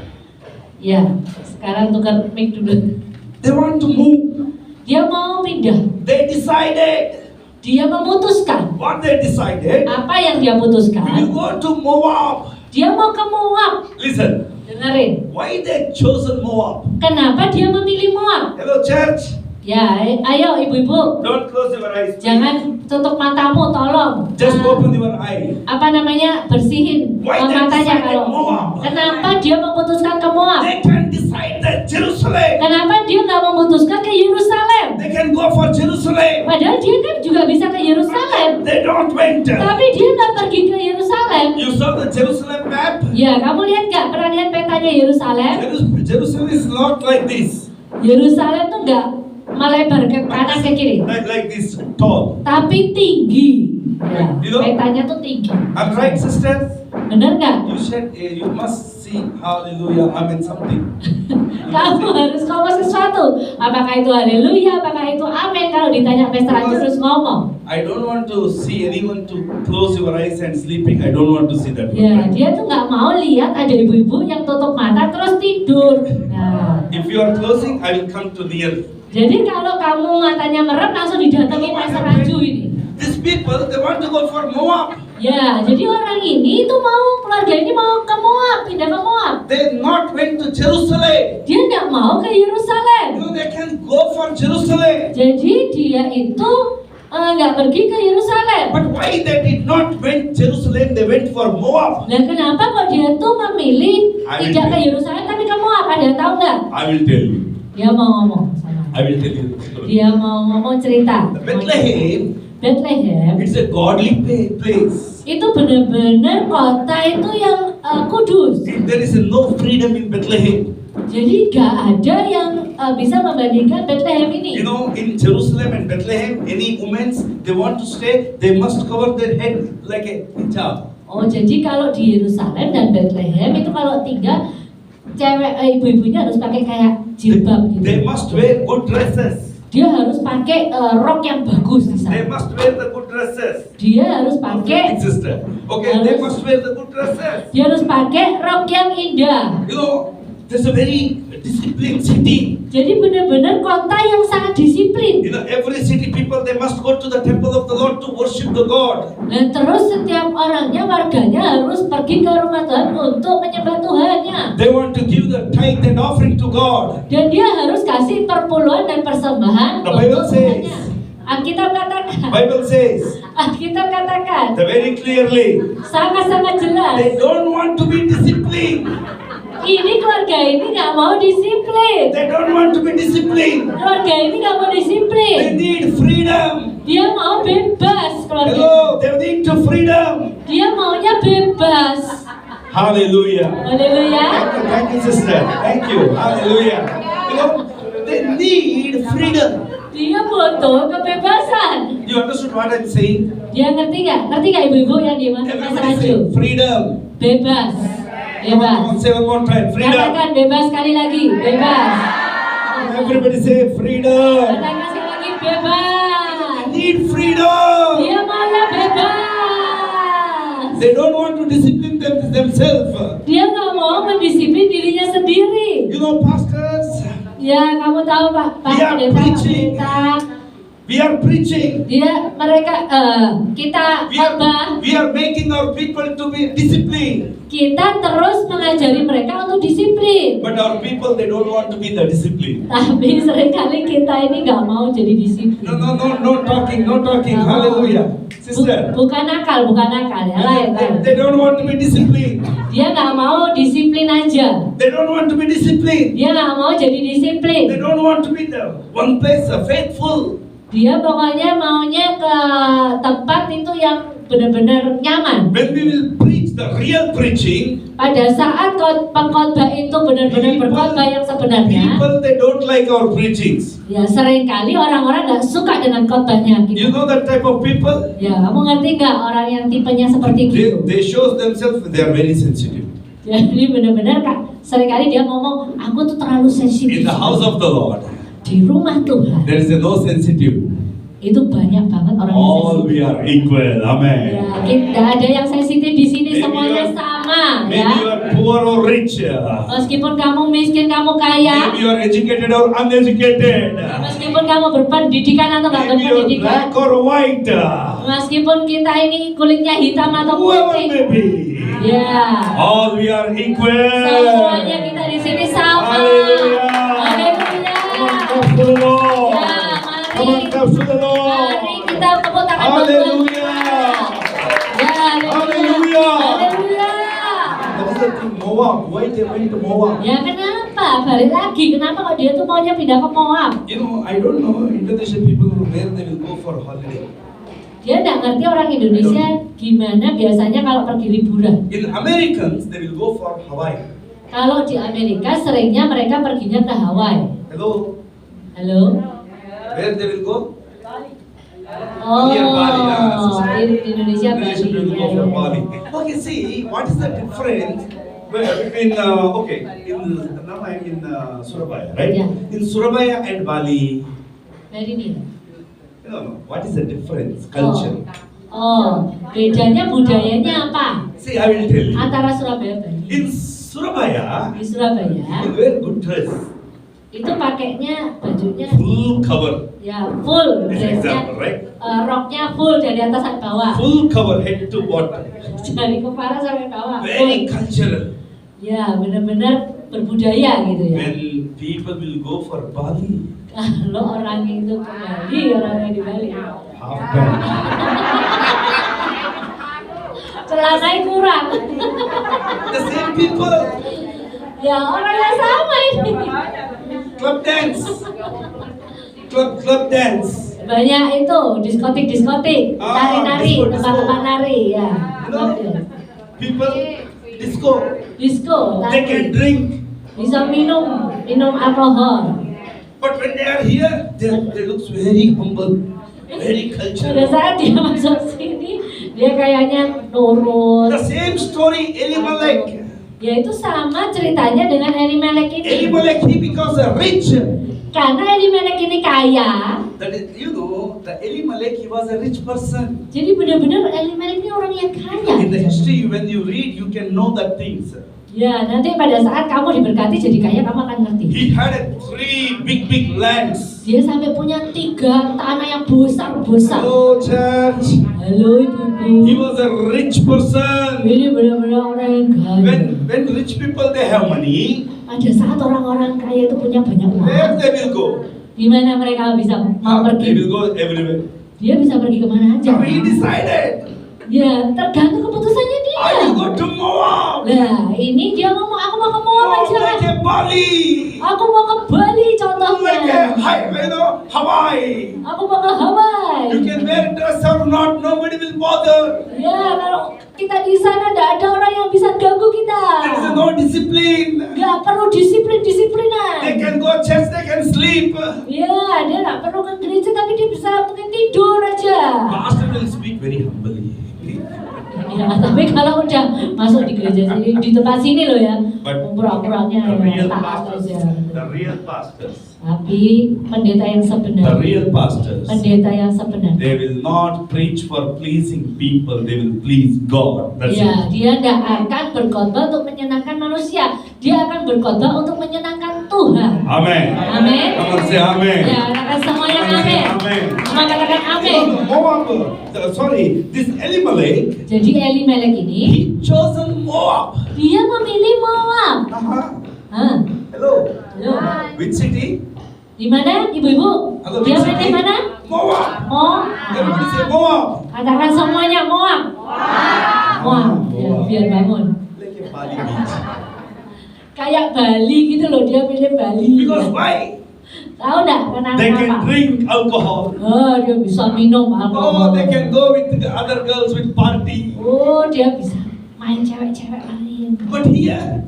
ya, sekarang tukar mic dulu. They want to move. Dia mau pindah. They decided. Dia memutuskan. What they decided? Apa yang dia We will putuskan? go to Moab. Dia mau ke Moab. Listen. Dengerin. Why they chosen Moab? Kenapa dia memilih Moab? Hello, church. Ya, ayo ibu-ibu. Don't close your eyes. Jangan tutup matamu, tolong. Just Ah, open your eye. apa namanya, bersihin Why they matanya decided kalau. Moab? Kenapa dia memutuskan ke Moab? They can decide that Jerusalem. Kenapa dia nggak memutuskan ke Yerusalem? They can go for Jerusalem. Padahal dia kan juga bisa ke Yerusalem. They don't went. Tapi dia nggak pergi ke Yerusalem. You saw the Jerusalem map? Ya, kamu lihat nggak? Pernah lihat petanya Yerusalem? Jerusalem is not like this. Yerusalem tuh nggak melebar ke kanan ke kiri, Like this tall. tapi tinggi. Ya, You know- petanya tuh tinggi. I'm right, sisters? Bener nggak? You said you must see hallelujah, amen something. Kamu harus ngomong sesuatu. Apakah itu haleluya, apakah itu amin? Kalau ditanya Pastor Anju harus ngomong. I don't want to see anyone to close your eyes and sleeping. I don't want to see that. Ya, dia tuh nggak mau lihat ada ibu-ibu yang tutup mata terus tidur. Nah, If you are closing, I will come to near. jadi kalau kamu matanya merem langsung didatangi Pastor Anju ini. These people, they want to go for Moab. Ya, jadi orang ini tuh keluarga ini mau ke Moab, pindah ke Moab. They not went to Jerusalem. Dia nggak mau ke Yerusalem. You know, they can go for Jerusalem. Jadi dia itu nggak pergi ke Yerusalem. But why they did not went Jerusalem? They went for Moab. Nah, kenapa kok dia tuh memilih tidak ke Yerusalem tapi ke Moab? Ada yang tahu nggak? I will tell you. Dia mau ngomong. I will tell you. Dia mau ngomong cerita. Bethlehem, Bethlehem it's a godly place. itu benar-benar kota itu yang kudus. There is no freedom in Bethlehem. Jadi nggak ada yang bisa membandingkan Bethlehem ini. You know, in Jerusalem and Bethlehem, any women they want to stay, they must cover their head like a hijab. Oh, jadi kalau di Yerusalem dan Bethlehem itu kalau tinggal cewek ibu-ibunya harus pakai kayak jilbab gitu. They must wear good dresses. Dia harus pakai rok yang bagus di They sana. must wear the good dresses. Dia harus pakai Big sister. Okay, they must wear the good dresses. dia harus pakai rok yang indah. You know, there's a very disciplined city. Jadi benar-benar kota yang sangat disiplin. You know, every city people they must go to the temple of the Lord to worship the God. Dan terus setiap warganya harus pergi ke rumah Tuhan untuk menyembah Tuhannya. They want to give the tithe and offering to God. Dan dia harus kasih perpuluhan dan persembahan The Bible untuk says. Tuhannya. Alkitab katakan. Bible says Alkitab katakan. very clearly, Sangat-sangat jelas. they don't want to be disciplined. Ini keluarga ini nggak mau disiplin. They don't want to be disciplined. Keluarga ini nggak mau They disiplin. need freedom. Dia mau bebas keluarga. Hello, they need to freedom. Dia maunya bebas. Hallelujah. Haleluya. Thank you, sister. Thank you. Hallelujah. You know, they need freedom. Dia butuh kebebasan. You understood what I'm saying? Dia ngerti nggak ibu-ibu yang dimaksud Mas Everybody Raju? say freedom. Bebas. Come Bebas. on, say one more time. Freedom. Katakan bebas sekali lagi. Bebas. Everybody say freedom. Katakan sekali lagi bebas. Need freedom. Dia maunya bebas. They don't want to discipline themselves. Dia nggak mau mendisiplin dirinya sendiri. You know, pastors, Ya, kamu tahu Pak We are preaching. pendeta. we are preaching. Kita khotbah, We are making our people to be disciplined. kita terus mengajari mereka untuk disiplin. But our people, they don't want to be the discipline. Tapi seringkali kita ini nggak mau jadi disiplin. No talking. Hallelujah. Sister, Bukan nakal ya, lain. they don't want to be disciplined. Dia nggak mau disiplin aja. They don't want to be disciplined. Dia nggak mau jadi They disiplin. don't want to be the one place, faithful. Dia pokoknya maunya ke tempat itu yang benar-benar nyaman. When we will preach the real preaching, Pada saat pengkhotbah itu benar-benar berkhotbah yang sebenarnya, people, they don't like our preachings. ya seringkali orang-orang nggak suka dengan khotbahnya. You know that type of people? Ya, kamu ngerti nggak orang yang tipenya seperti gitu? They show themselves they are very sensitive. Jadi benar-benar Kak, seringkali dia ngomong, aku tuh terlalu sensitif. In the house of the Lord, Di rumah Tuhan there is no sensitive. itu banyak banget orang yang All sensitif. we are equal. Amen. Ya, tidak ada yang sensitif di sini, Maybe semuanya you are- sama, Maybe ya. you are poor or rich. Meskipun kamu miskin, kamu kaya. Maybe you are educated or uneducated. Meskipun kamu berpendidikan atau nggak Maybe you are berpendidikan. black or white. Meskipun kita ini kulitnya hitam atau Whoever putih. may be. Ya. All we are equal. Semuanya kita di sini sama. Hallelujah. Haleluya. Come on, clap to the Lord. Ya, Come on, clap to the Lord. mari kita tepuk tangan buat Hallelujah. Tuhan. Ya, Hallelujah. Haleluya. That is the thing, Moab. Why they went to Moab? Ya kenapa? Balik lagi. Kenapa kok dia tuh maunya pindah ke Moab? You know, I don't know Indonesian people where they will go for holiday. Dia nggak ngerti orang Indonesia gimana biasanya kalau pergi liburan. In Americans, they will go for Hawaii. Kalau di Amerika seringnya mereka perginya ke Hawaii. Hello, Halo? where they will go? Near Bali, di Indonesia Indonesia Bali. people go for Bali. Okay, see, what is the difference between, now I'm in Surabaya, right? Yeah. In Surabaya and Bali, Very near. no, what is the difference? Culture. Bedanya budayanya apa? See, I will tell you. Antara Surabaya Bali. In Surabaya, Di Surabaya you wear good dress, itu pakainya bajunya full cover. ya full, This dressnya, example, right? roknya full dari atas sampai bawah, Full cover, head to bottom. dari kepala sampai bawah. Very Full. cultural. Ya benar-benar berbudaya gitu ya. When people will go for Bali, Kalau orang itu ke Bali, orang yang di Bali, half pant. celananya kurang. The same people, Ya orang yang sama ini. club dance. Club dance. Banyak itu diskotik, nari-nari, disco. tempat-tempat nari ya. You know, people, disco. Disco, They can nari. drink. Bisa minum alkohol. But when they are here, they look very humble, very Pada cultural. saat dia masuk sini, dia kayaknya nurut. The same story, Elimelech. Ya itu sama ceritanya dengan Elimelech ini. Elimelech, he becomes a rich. Karena Elimelech ini kaya, That is, the Elimelech, he was a rich person. jadi benar-benar Elimelech ini orang yang kaya. In the history, when you read, you can know the things. Ya nanti pada saat kamu diberkati jadi kaya, kamu akan ngerti. He had 3 big lands. Dia sampai punya 3 tanah yang besar-besar. Hello, church. Halo He ibu-ibu. was a rich person. Ini benar-benar orang yang kaya. When rich people they have money, Pada saat orang-orang kaya itu punya banyak where uang, they will go? di mana mereka bisa mau They pergi? will go everywhere. Dia bisa pergi kemana aja. So he decided, Ya tergantung keputusannya dia. I will go to Moab. Nah ini dia ngomong aku mau ke Moab Oh, aja. like a Bali. Aku mau ke Bali Like a contohnya. Hawaii. Aku mau ke Hawaii. You can wear dress or not, nobody will bother. Ya kalau kita di sana tidak ada orang yang bisa ganggu kita. There is no discipline. Gak perlu disiplinan. They can go church, they can sleep. Ya dia nggak perlu ke gereja tapi dia bisa mungkin tidur aja. Pastor will speak very humbly. Ya, tapi kalau udah masuk di gereja sini di tempat sini loh ya, But pura-puranya the real taat pastors, aja. the real pastors, Tapi pendeta yang the sebenarnya, real pastors, pendeta yang sebenarnya, they will not preach for pleasing people, they will please God. That's ya it. dia tidak akan berkhotbah untuk menyenangkan manusia, dia akan berkhotbah untuk menyenangkan Tuhan. Amen. Amin. Come on, say amen. Ya, katakan semuanya Come on, say amin. amen. Semua katakan amin. Moab, this Elimelech, Jadi Elimelech ini, he chosen Moab. dia memilih Moab. Hah, Hello. halo. Which city? Di mana, ibu-ibu? Hello, Dia which milih city? mana? Moab. Moab. Everybody say Moab. Katakan semuanya Moab. Moab. Ya, biar bangun. Like a Bali beach. Kayak Bali gitu loh, dia pilih Bali. Because why? Tahu enggak kenapa? They can drink alcohol. Oh, dia bisa minum alkohol. Oh, they can go with the other girls with party. Oh, dia bisa main cewek-cewek lain. But here,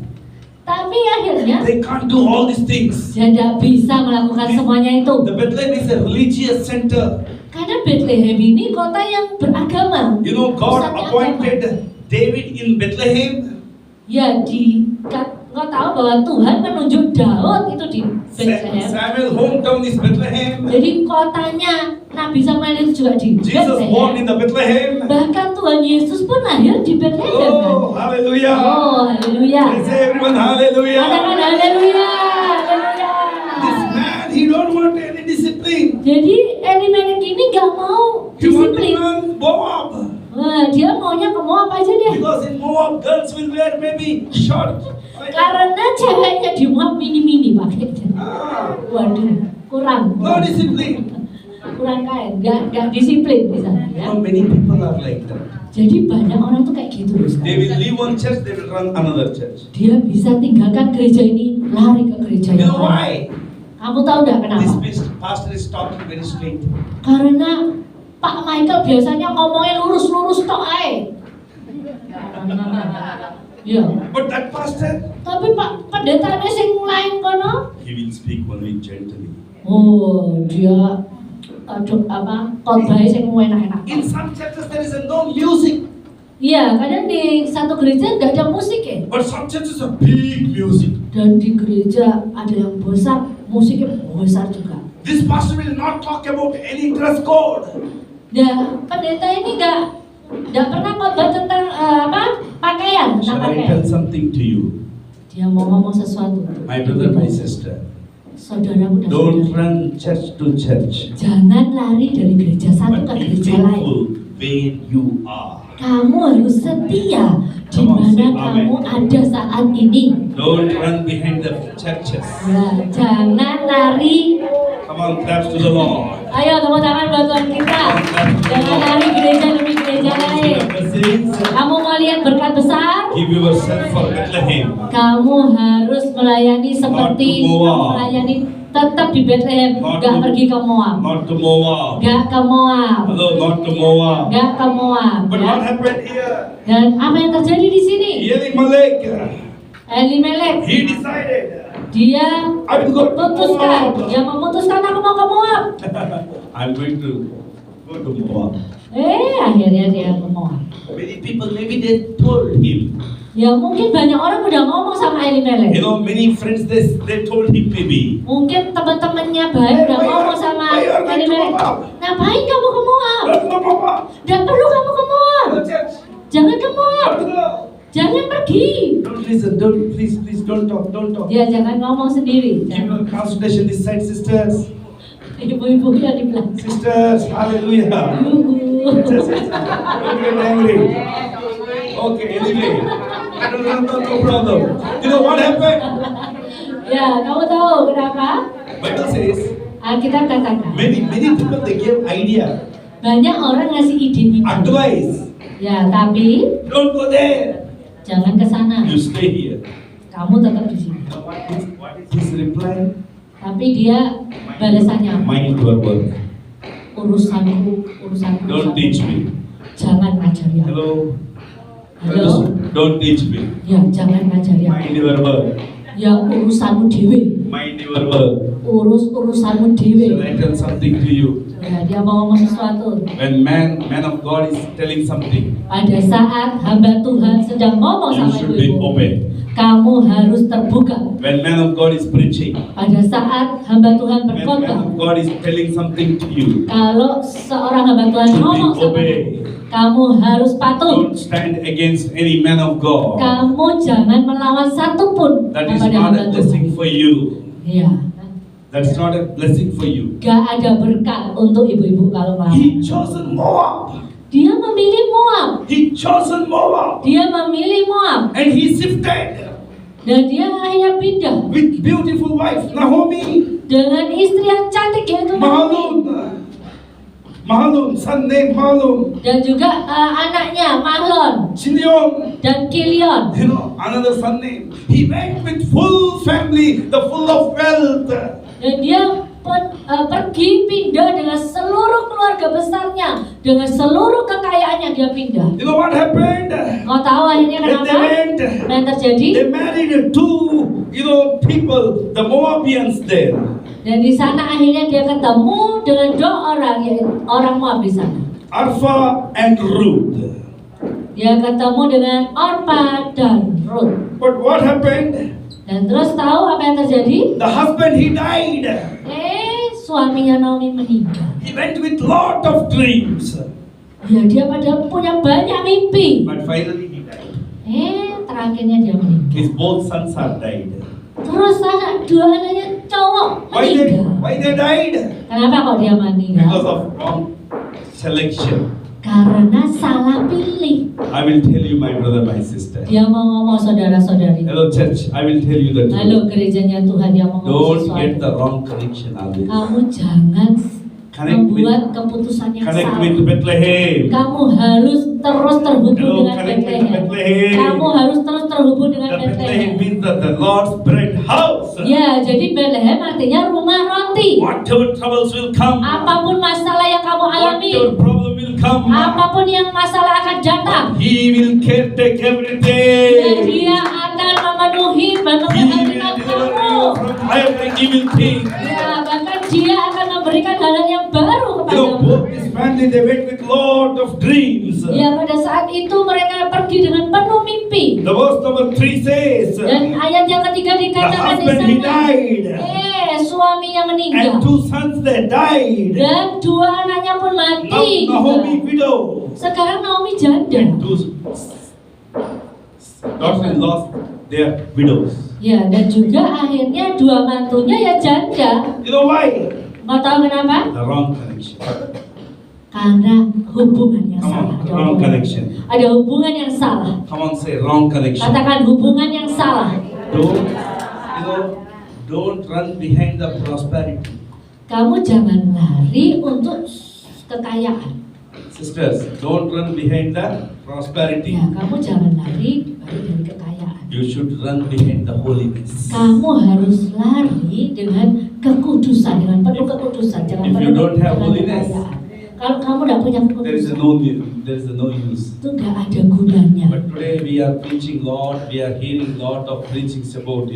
Tapi akhirnya they can't do all these things. dia tidak bisa melakukan semuanya itu. The Bethlehem is a religious center. Karena Bethlehem ini kota yang beragama. You know, God Pusatnya appointed agama. David in Bethlehem. Ya, kau tahu bahwa Tuhan menunjuk Daud itu di Bethlehem. Samuel hometown is Bethlehem. Jadi kotanya Nabi Samuel itu juga di Jesus born in Bethlehem. the Bethlehem. Bahkan Tuhan Yesus pun lahir di Bethlehem. Oh, hallelujah. Oh, haleluya. Let's say everyone hallelujah. Katakan haleluya. Haleluya. This man, he don't want any discipline. Jadi Elimelech ini gak mau He want to disiplin. learn Moab. Wah, dia maunya ke Moab aja deh. Because in Moab, girls will wear maybe short. Karena ceweknya di Moab mini-mini pakainya. Ah, Waduh, kurang. no discipline. Kurang kain, gak disiplin di sana ya. Many people are like that. Jadi banyak orang tuh kayak gitu loh They sekarang. will leave one church, they will run another church. Dia bisa tinggalkan gereja ini, lari ke gereja You yang know lain. why? Kamu tahu nggak This kenapa? pastor is talking very straight. Karena Pak Michael biasanya ngomongnya lurus-lurus tok ae. Ya. But that pastor, Tapi Pak pendetanya sing lain kono, he will speak only gently. oh dia khotbah sing enak-enak. In some churches there is no music, Iya, kadang di satu gereja nggak ada musik ya. but some churches have big music. Dan di gereja ada yang besar, musiknya besar juga. This pastor will not talk about any dress code. Nah, pendeta ini nggak pernah khotbah tentang pakaian, tentang Shall I pakaian. tell something to you? Dia mau ngomong sesuatu. My brother, my sister, Saudaraku dan don't saudara, run church to church, jangan lari dari gereja satu but ke be gereja lain. faithful where you are. Kamu harus setia di mana kamu ada saat ini. Don't run behind the churches. Ya, jangan lari. Come on, claps to the Lord. Ayo tepuk tangan buat Tuhan kita. Jangan lari gereja demi gereja lain. Kamu mau lihat berkat besar? Give yourself for Bethlehem. Kamu harus melayani seperti Not to Moab. kamu melayani tetap di Bethlehem, Not gak to- pergi ke Moab, Not to Moab. gak ke Moab, Hello, not to Moab. gak ke Moab. But Ya. what happened here? Dan apa yang terjadi di sini? Elimelech, Elimelech, he decided, dia I will go to memutuskan, Moab. dia memutuskan aku mau ke Moab. I'm going to go to Moab. Akhirnya dia ke Moab. Many people, maybe they told him. Ya mungkin banyak orang udah ngomong sama Elimelech. You know, many friends, they told him maybe. Mungkin teman-temannya baik udah ngomong sama Why you are going to Elimelech. Moab? Ngapain kamu ke Moab? Go to Moab. Gak perlu kamu ke Moab. Go to church. Jangan ke Moab. Go to the- Jangan pergi. Don't listen, please, don't talk. Ya jangan ngomong sendiri. Give your consultation this side, sisters. Ibu-ibu yang di belakang. Sisters, hallelujah. Ibu. Don't get angry. Okay, anyway. No problem. You know what happened? Ya, kamu tahu kenapa? Bible says, Alkitab katakan many people they give idea, banyak orang ngasih ide-ide. advice. Ya, tapi Don't go there. jangan ke sana. You stay here. Kamu tetap di sini. You know what is his reply? Tapi dia balasannya apa? Mind your work. Urusanku. Don't teach me. Jangan ngajari aku. Hello. Halo? Don't teach me. Ya, jangan ngajari aku. Mind your work. Ya, urusanmu dewe. Mind your work. Urus urusanmu Shall dewe. I tell something to you? Ya, dia mau ngomong sesuatu. When man of God is telling something, Pada saat hamba Tuhan sedang ngomong you sama should be ibu-ibu, open. kamu harus terbuka. When man of God is preaching, Pada saat hamba Tuhan when man berkhotbah, of God is telling something to you, kalau seorang hamba Tuhan you ngomong should sama obey. kamu harus patuh. Don't stand against any man of God. Kamu jangan melawan satupun That is kepada not hamba a blessing Tuhan. for you. Iya, That's not a blessing for you. gak ada berkat untuk ibu-ibu kalau melawan. He chosen Moab. Dia memilih Moab. He chosen Moab. Dia memilih Moab And he shifted dan dia akhirnya pindah with beautiful wife Naomi. dengan istri yang cantik yaitu Naomi Mahlon, son named Mahlon. dan juga anaknya Mahlon Chilion. dan Kilion. You know, another son name. He went with full family, the full of wealth. Dan dia pergi pindah dengan seluruh keluarga besarnya, dengan seluruh kekayaannya dia pindah. You know what happened? Kau tahu akhirnya When kenapa? they went, Apa yang terjadi? they married two, people, the Moabians there. Dan di sana akhirnya dia ketemu dengan dua orang, yaitu orang Moab di sana. Orpah and Ruth. Dia ketemu dengan Orpa dan Ruth. But what happened? Dan terus tahu apa yang terjadi? The husband, he died. Suaminya Naomi meninggal. He went with lot of dreams. Ya dia padahal punya banyak mimpi. But finally he died. Terakhirnya dia meninggal. His both sons are died. Terus dua anaknya cowok meninggal. Why they died? Kenapa kok dia meninggal? Because of wrong selection. Karena salah pilih. I will tell you, my brother, my sister. Dia mau ngomong saudara-saudari. Hello, church. I will tell you the truth. Halo gerejanya Tuhan, dia mau ngomong Don't get sesuatu. the wrong connection always. Kamu jangan Connect membuat keputusan yang Connect salah. with Bethlehem. Kamu harus terus terhubung Hello, dengan connect with Bethlehem. Bethlehem. Kamu harus terus terhubung dengan The Bethlehem Bethlehem. means that the Lord's bread house. Ya, jadi Bethlehem artinya rumah roti. Whatever troubles will come, Apapun masalah yang kamu alami, whatever problem will come, apapun yang masalah akan datang, He will take dan everything. Dia akan memenuhi He kebutuhan will deliver kamu. you from every evil thing. Ya, bahkan Dia akan memberikan hal yang baru You know, kepadamu. both this family, they went with lot of dreams. Ya, pada saat itu mereka pergi dengan penuh mimpi. The verse number 3 says, Dan ayat yang ketiga the dikatakan di husband he sana, died, suaminya and meninggal. 2 sons they died. Dan 2 anaknya pun Now mati. Naomi juga. widow, Sekarang Naomi janda. and 2 daughters-in-law, they are widows. Ya, dan juga akhirnya 2 mantunya ya janda. You know why? Mau tahu kenapa? The wrong connection. Karena hubungan yang Come salah. on, Ada wrong hubungan. connection. Ada hubungan yang salah. Come on, say wrong connection. Katakan hubungan yang salah. Don't run behind the prosperity. Kamu jangan lari untuk kekayaan. Sisters, don't run behind the prosperity. Ya, kamu jangan lari dari kekayaan. You should run behind the holiness. Kamu harus lari dengan kekudusan, dengan penuh kekudusan. Jangan If you penuh don't have dengan holiness, kekayaan. Kalau kamu tidak punya There is kekudusan, no use. itu nggak ada gunanya. But today we are preaching lot, we are hearing lot of preachings about,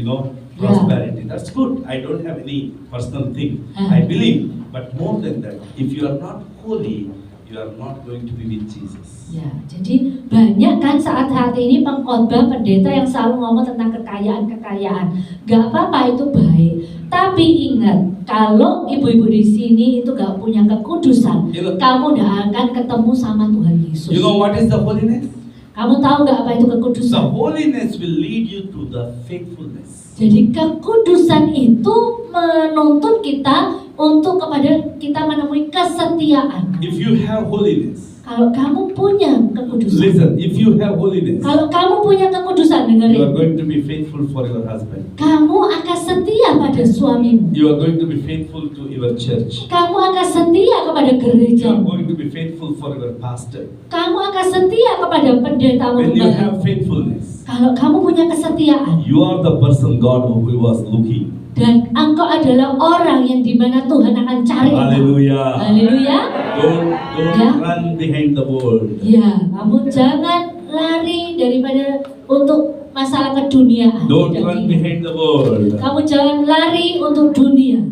Yeah. prosperity. That's good. I don't have any personal thing. I believe. But more than that, if you are not holy, you are not going to be with Jesus. Ya, jadi banyak kan saat ini pengkhotbah pendeta yang selalu ngomong tentang kekayaan. Gak apa-apa, itu baik. Tapi ingat, kalau ibu-ibu di sini itu gak punya kekudusan, kamu gak akan ketemu sama Tuhan Yesus. You know what is the holiness? Kamu tahu gak apa itu The kekudusan? holiness will lead you to the faithfulness. Jadi kekudusan itu menuntut kita untuk kepada kita menemui kesetiaan. If you have holiness, Kalau kamu punya kekudusan, listen, if you have holiness, kalau kamu punya kekudusan, you are dengerin, going to be faithful for your husband. kamu akan setia pada suamimu. You are going to be faithful to your church. Kamu akan setia kepada You gereja. are going to be faithful for your pastor. Kamu akan setia kepada pendetamu. When you kembali. have faithfulness, Kalau kamu punya kesetiaan you are the person God who was looking. dan engkau adalah orang yang dimana Tuhan akan cari. engkau. Hallelujah. Haleluya. Don't Ya. run behind the world. Ya, kamu jangan lari daripada untuk masalah keduniaan. Don't Dan run ini. behind the world. Kamu jangan lari untuk dunia.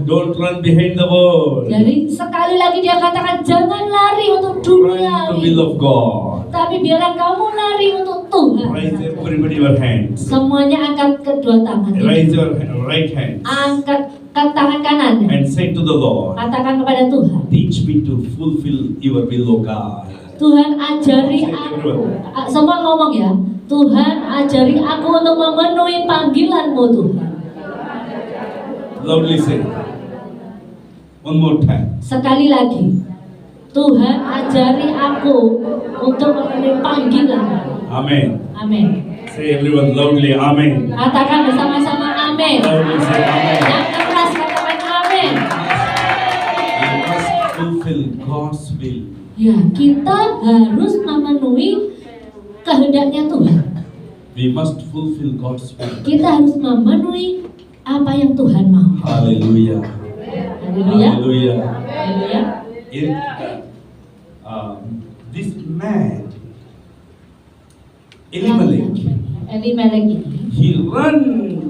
Don't run behind the world. Jadi sekali lagi dia katakan jangan lari untuk dunia. Run to will of God. Tapi biarlah kamu lari untuk Tuhan. Raise everybody your hands. Semuanya angkat kedua tangan. Raise your right hand Angkat ke tangan kanannya. and say to the Lord, Katakan kepada Tuhan. teach me to fulfill your will, O God. Tuhan ajari aku. Semua ngomong ya. Tuhan ajari aku untuk memenuhi panggilan-Mu Tuhan. Loudly say. One more time. Sekali lagi. Tuhan ajari aku untuk memenuhi panggilan. Amen. Amin. Say everyone loudly, Amen. Katakan bersama-sama amin. Loudly say Amen. Yang keras katakan amin. You must fulfill God's will. Ya, kita harus memenuhi kehendaknya Tuhan. We must fulfill God's will. Kita harus memenuhi apa yang Tuhan mau. Hallelujah. Haleluya. Hallelujah. Haleluya. This man, Elimelech, Elimelech ini. he ran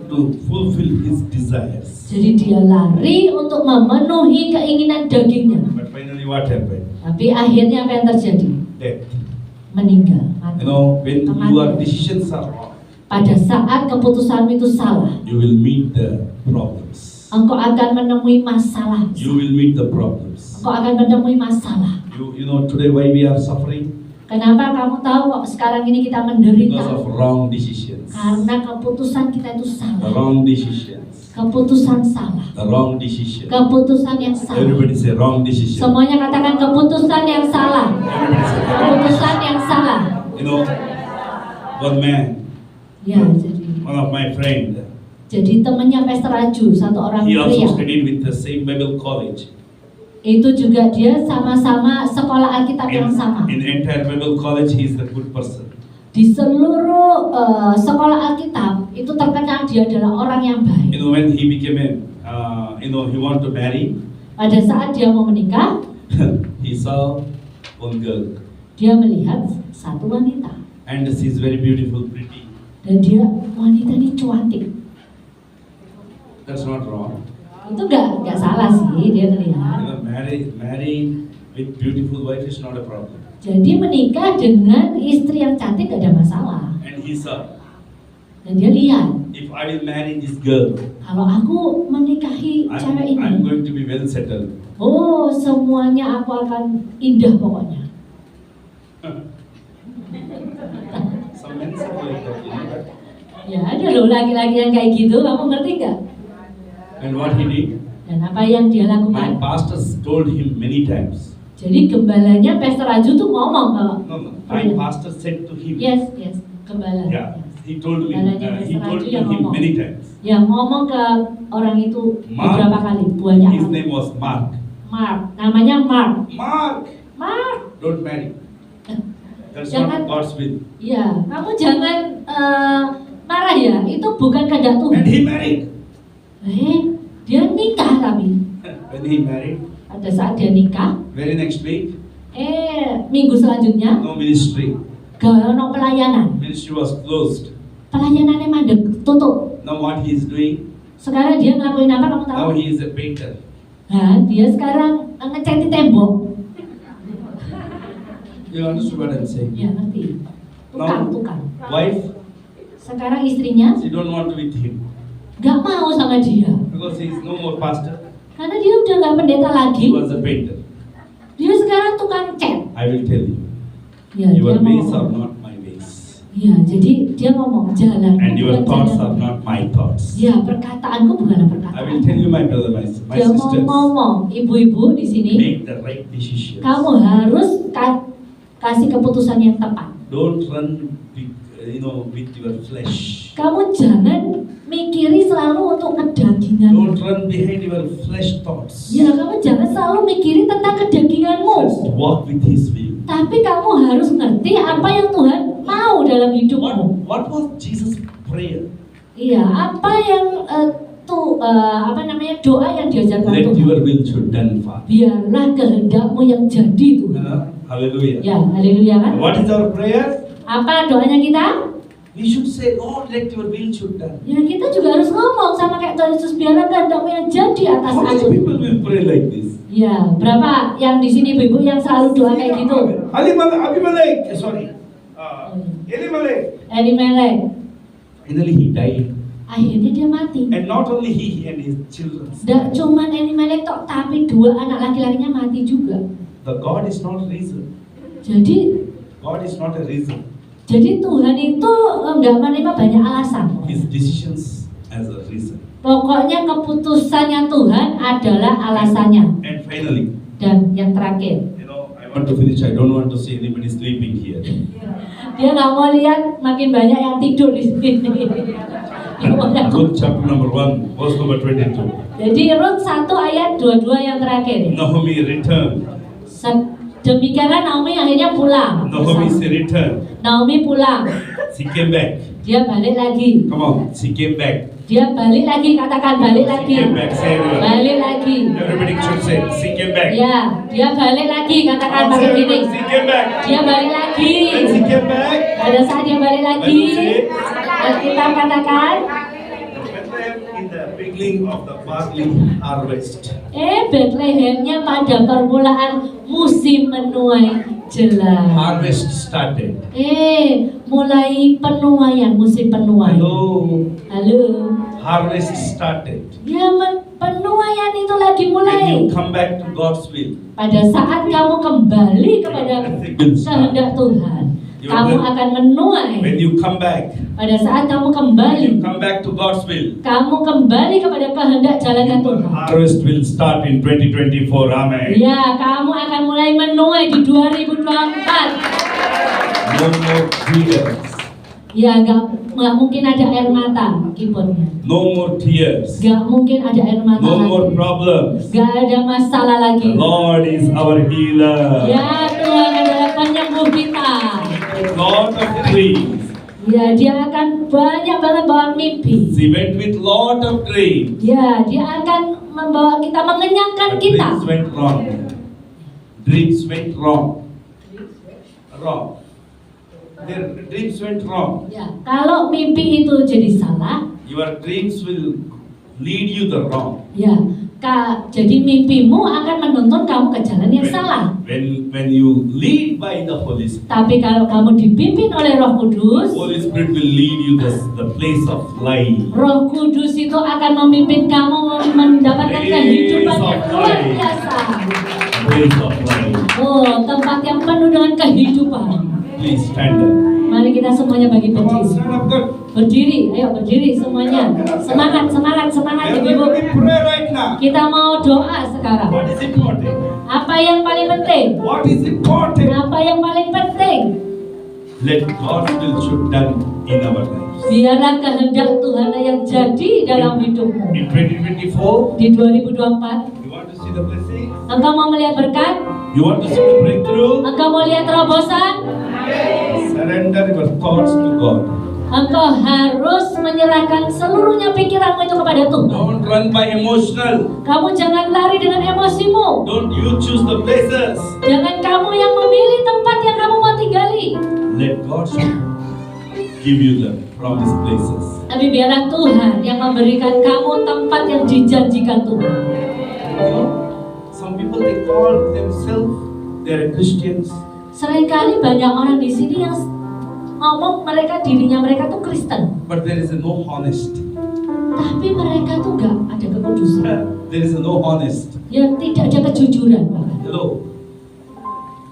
to fulfill his desires. Jadi dia lari untuk memenuhi keinginan dagingnya. But finally what happened? Tapi akhirnya apa yang terjadi? Death. Meninggal. Mati. When your decisions are wrong, Pada saat keputusanmu itu salah, you will meet the problems. engkau akan menemui masalah. You will meet the problems. Engkau akan menemui masalah. You know today why we are suffering? Kenapa kamu tahu kok sekarang ini kita menderita? Because of wrong decisions. Karena keputusan kita itu The salah. wrong decisions. Keputusan salah. The wrong decision. Keputusan yang salah. Everybody say wrong decision. Semuanya katakan keputusan yang salah. Everybody say wrong. Keputusan yang salah. One man, Ya, jadi one of my friend, temannya Pastor Raju, satu orang he also pria. studied with the same Bible college. Itu juga dia sama-sama sekolah Alkitab yang sama. In entire Bible college, he is the good person. Di seluruh sekolah Alkitab itu terkenal dia adalah orang yang baik. When he became he want to marry, Pada saat dia mau menikah, he saw one girl, dia melihat satu wanita and she is very beautiful, pretty. dan wanita ini cantik. That's not wrong. Itu nggak salah sih dia terlihat. You know, married with beautiful wife is not a problem. Jadi menikah dengan istri yang cantik gak ada masalah. And he saw, Dan dia lihat, if I will marry this girl, kalau aku menikahi cewek I'm ini, going to be well settled. oh semuanya aku akan indah pokoknya. Some men say like that, you know. Ya ada loh laki-laki yang kayak gitu, kamu ngerti nggak? And what he did, Dan apa yang dia my lakukan? pastors told him many times. Jadi gembalanya Pastor Raju tuh ngomong kalau No, my pastor said to him. yes, gembala. Yeah, he told me. Gembalanya He Pastor told Raju to yang him ngomong. many times. Ya ngomong ke orang itu Mark. beberapa kali, banyak His kali. name was Mark. Mark, namanya Mark. Mark, don't marry. That's Jangan. not God's will. Ya, kamu jangan marah ya, itu bukan kehendak Tuhan. And he married. Dia nikah tapi When he married, pada saat dia nikah, very next week, minggu selanjutnya no ministry. gak ono pelayanan. Ministry was closed. Pelayanannya mandek, tutup. Now what he is doing? Sekarang dia ngelakuin apa kamu tahu? Now he is a painter. Dia sekarang ngecati tembok. You understand what I'm saying? Ya ngerti. Tukang. Wife, Sekarang istrinya she don't want to with him gak mau sama dia. because he is no more pastor. Karena dia udah gak pendeta lagi. He was a painter. Dia sekarang tukang cat. I will tell you. Ya, Your dia ways are ngomong. not my ways. Ya, jadi dia ngomong jalan. And your thoughts are not my thoughts. Ya, perkataanku bukanlah I perkataan. will tell you, my brother, my Dia mau sisters, ngomong, ibu-ibu di sini, make the right decisions. kamu harus kasih keputusan yang tepat. Don't run, with your flesh. Kamu jangan mikiri selalu untuk kedagingan. Don't run behind your flesh thoughts. Ya, kamu jangan selalu mikiri tentang kedaginganmu. Just walk with His will. Tapi kamu harus ngerti apa yang Tuhan mau dalam hidupmu. What was Jesus' prayer? Iya, apa yang doa yang diajarkan Let Tuhan. your will be done, Father. Biarlah kehendakmu yang jadi Tuhan. Hallelujah. Ya, haleluya kan? What is our prayer? Apa doanya kita? We should say, Lord, let your will be done. Ya, kita juga harus ngomong sama kayak Tuhan Yesus, biarlah kehendakmu yang jadi atas How many aku. people will pray like this? Ya, berapa yang di sini ibu-ibu yang selalu doa kayak gitu? Abimelech, Elimelech. Elimelek, Finally he died. akhirnya dia mati. And not only he and his children. Tidak cuma Elimelek tok, tapi dua anak laki-lakinya mati juga. The God is not reason. Jadi God is not a reason. Tuhan itu nggak menerima banyak alasan. His decisions as a reason. Pokoknya keputusannya Tuhan adalah alasannya. And finally, Dan yang terakhir, I want to finish. I don't want to see anybody sleeping here. dia nggak mau lihat makin banyak yang tidur di sini. Ruth chapter number 1, verse number 22. Jadi Rut 1 ayat 22 yang terakhir. Naomi returned. Demikianlah Naomi akhirnya pulang. Naomi she returned. Naomi pulang. She came back. Dia balik lagi. Come on, she came back. Dia balik lagi, katakan balik lagi. She came back. Say it. Balik lagi. Everybody should say, she came back. Ya, dia balik lagi, katakan pakai gini. She came back. Dia balik lagi. When she came back, Pada saat dia balik lagi, kita katakan, in the beginning of the barley harvest. Bethlehemnya pada permulaan musim menuai jelas. Harvest started. Mulai penuaian, musim penuaian. Halo. Harvest started. Ya, penuaian itu lagi When mulai. you come back to God's will, Pada saat kamu kembali kepada kehendak Tuhan, kamu akan menuai. when you come back, Pada saat kamu when you kembali, come back to God's will, kamu kembali kepada kehendak jalannya Tuhan. harvest will start in 2024. Amen. Ya, kamu akan mulai menuai di 2024. No more tears. Ya, gak mungkin ada air mata keyboardnya. No more tears. Gak mungkin ada air mata No more lagi. problems. Gak ada masalah The lagi. Lord is our healer. Ya, Tuhan adalah penyembuh kita. Lord of dreams. Ya, dia akan banyak banget bawa mimpi. She went with lot of dreams. Ya, dia akan membawa kita, mengenyangkan But kita. dreams went wrong. Dreams went wrong. Wrong. Their dreams went wrong. Ya, kalau mimpi itu jadi salah, Your dreams will lead you the wrong. ya, Jadi mimpimu akan menuntun kamu ke jalan yang salah. When you lead by the Holy Spirit, Tapi kalau kamu dipimpin oleh Roh Kudus, Holy Spirit will lead you the place of life. Roh Kudus itu akan memimpin kamu mendapatkan kehidupan yang luar biasa. Place of life. Oh, tempat yang penuh dengan kehidupan. Please stand up. Mari kita semuanya bagi Come on, berdiri. stand up good. Berdiri, ayo berdiri semuanya. Semangat, semangat, semangat We are ibu. going to pray right now. Kita mau doa sekarang. What is important? Apa yang paling penting? What is important? Apa yang paling penting? Let God's will should done in our lives. Biarlah kehendak Tuhan yang jadi dalam hidupmu. In 2024, Di 2024, you want to see the blessing? engkau mau melihat berkat? You want to see the breakthrough? Engkau mau lihat terobosan? Surrender your thoughts to God. Engkau harus menyerahkan seluruhnya pikiranmu itu kepada Tuhan. Don't run by emotional. Kamu jangan lari dengan emosimu. Don't you choose the places. Jangan kamu yang memilih tempat yang kamu mau tinggali. Let God give you the promised places. Tapi biarlah Tuhan yang memberikan kamu tempat yang dijanjikan Tuhan. You know, some people they call themselves they're Christians, Seringkali banyak orang di sini yang ngomong dirinya mereka tuh Kristen, but there is no honest. tapi mereka tuh gak ada kekudusan. There is no honest. Ya tidak ada kejujuran. Hello.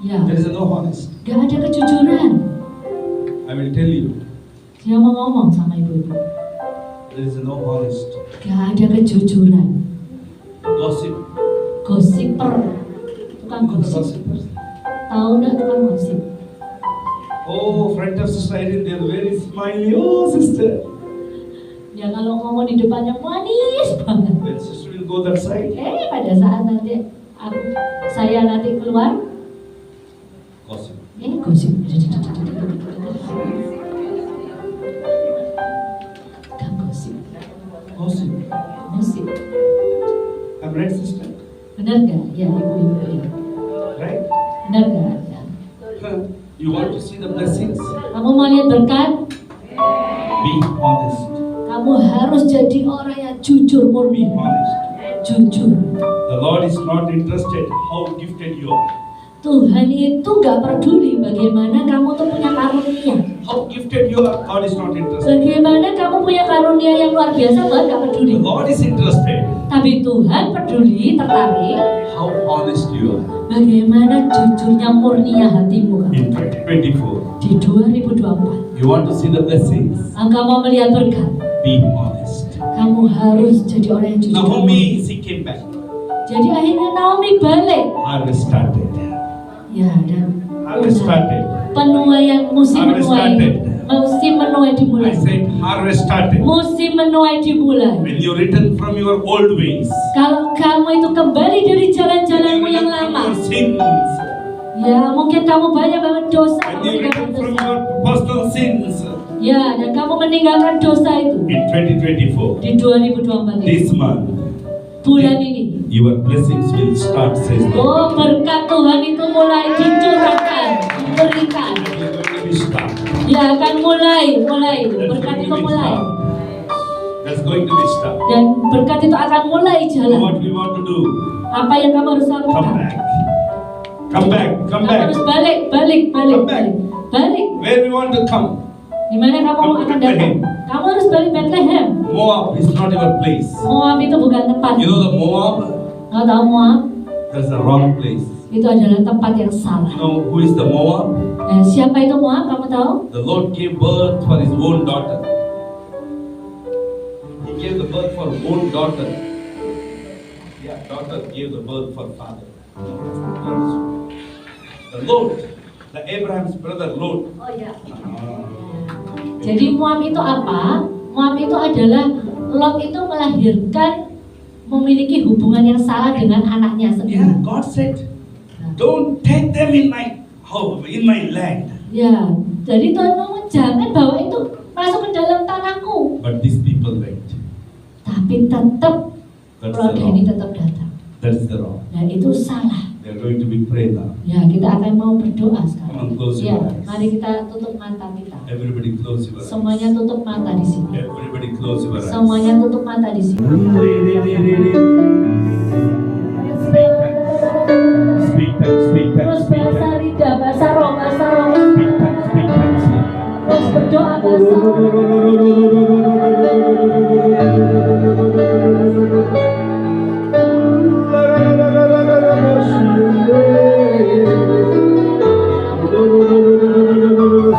Ya, There is no honest. gak ada kejujuran. I will tell you. Dia mau ngomong sama ibu-ibu, There is no honest. gak ada kejujuran. Gossip. Gosiper, tukang Who are the gosip. gossipers? Tahu nggak tukang gosip? Oh, friend of Sister Irene, they are very smiley. Oh, sister. Ya kalau ngomong di depannya manis banget. When sister will go that side, Pada saat nanti saya nanti keluar, gossip. gosip. Tukang gosip, Gossip. gosip. I'm right, sister. Benar nggak? Ya ibu-ibu ya. Right? Benar nggak? Ya. You want to see the blessings? Kamu mau lihat berkat? Be honest. Kamu harus jadi orang yang jujur Be murni. honest. Jujur. The Lord is not interested how gifted you are. Tuhan itu gak peduli bagaimana kamu tuh punya karunia. How gifted you are, God is not interested. Bagaimana kamu punya karunia yang luar biasa, Tuhan gak peduli. The Lord is interested Tapi Tuhan peduli, tertarik how honest you are. bagaimana jujurnya murninya hatimu kamu. In 2024, Di 2024, you want to see the blessings? engkau mau melihat berkat, Be honest. kamu harus jadi orang yang jujur. Naomi, she came back. Jadi akhirnya Naomi balik. Harvest started. Ya, dan Harvest started. penuaian, musim Harvest menuai, started. musim menuai I dimulai. said harvest started. Musim menuai dimulai. When you return from your old ways, Kalau kamu itu kembali dari when jalan-jalanmu you yang return from lama, your sins, ya mungkin kamu banyak banget dosa, when kamu you return tinggalkan from dosa. your personal sins, Ya, dan kamu meninggalkan dosa itu in 2024, di 2024 ini. this month, Bulan ini, your blessings will start, says the oh Lord. berkat Tuhan itu mulai dicurahkan, diberikan. You're going to be start. Ya akan mulai, berkat itu mulai. That's going to be start. Dan berkat itu akan mulai So jalan. what we want to do? Apa yang kamu harus Come lakukan? back. Come back. Come Kamu back. harus balik. Come back. Balik. Where we want to come? Di mana kamu akan datang? Kamu harus balik Bethlehem. Moab is not your place. Moab itu bukan tempat. You know the Moab? Kau tahu Moab? That's the wrong place. Itu adalah tempat yang salah. You know who is the Moab? Siapa itu Moab? Kamu tahu? The Lord gave birth for his own daughter. He gave the birth for own daughter. Yeah, daughter gave the birth for father. The Lord, the Abraham's brother Lot. Oh ya. Jadi Moab itu apa? Moab itu adalah Lot itu melahirkan, memiliki hubungan yang salah dengan anaknya Yeah, sendiri. God said, don't take them in my house, in my land. Ya, jadi Tuhan ngomong jangan bawa itu masuk ke dalam tanahku. But these people went. Tapi tetap That's the keluarga ini wrong. tetap datang. That's the wrong. Dan itu salah. We are going to be pray now. Ya, kita akan mau berdoa Come sekarang. on, close Ya, your eyes. mari kita tutup mata kita. Everybody close your eyes. Semuanya tutup mata di sini. Everybody close your eyes. Semuanya tutup mata di sini. Speak tongues, speak tongues, Terus speak bahasa tongues. lidah, bahasa roh, bahasa roh. Speak tongues, speak tongues. Terus berdoa bahasa roh.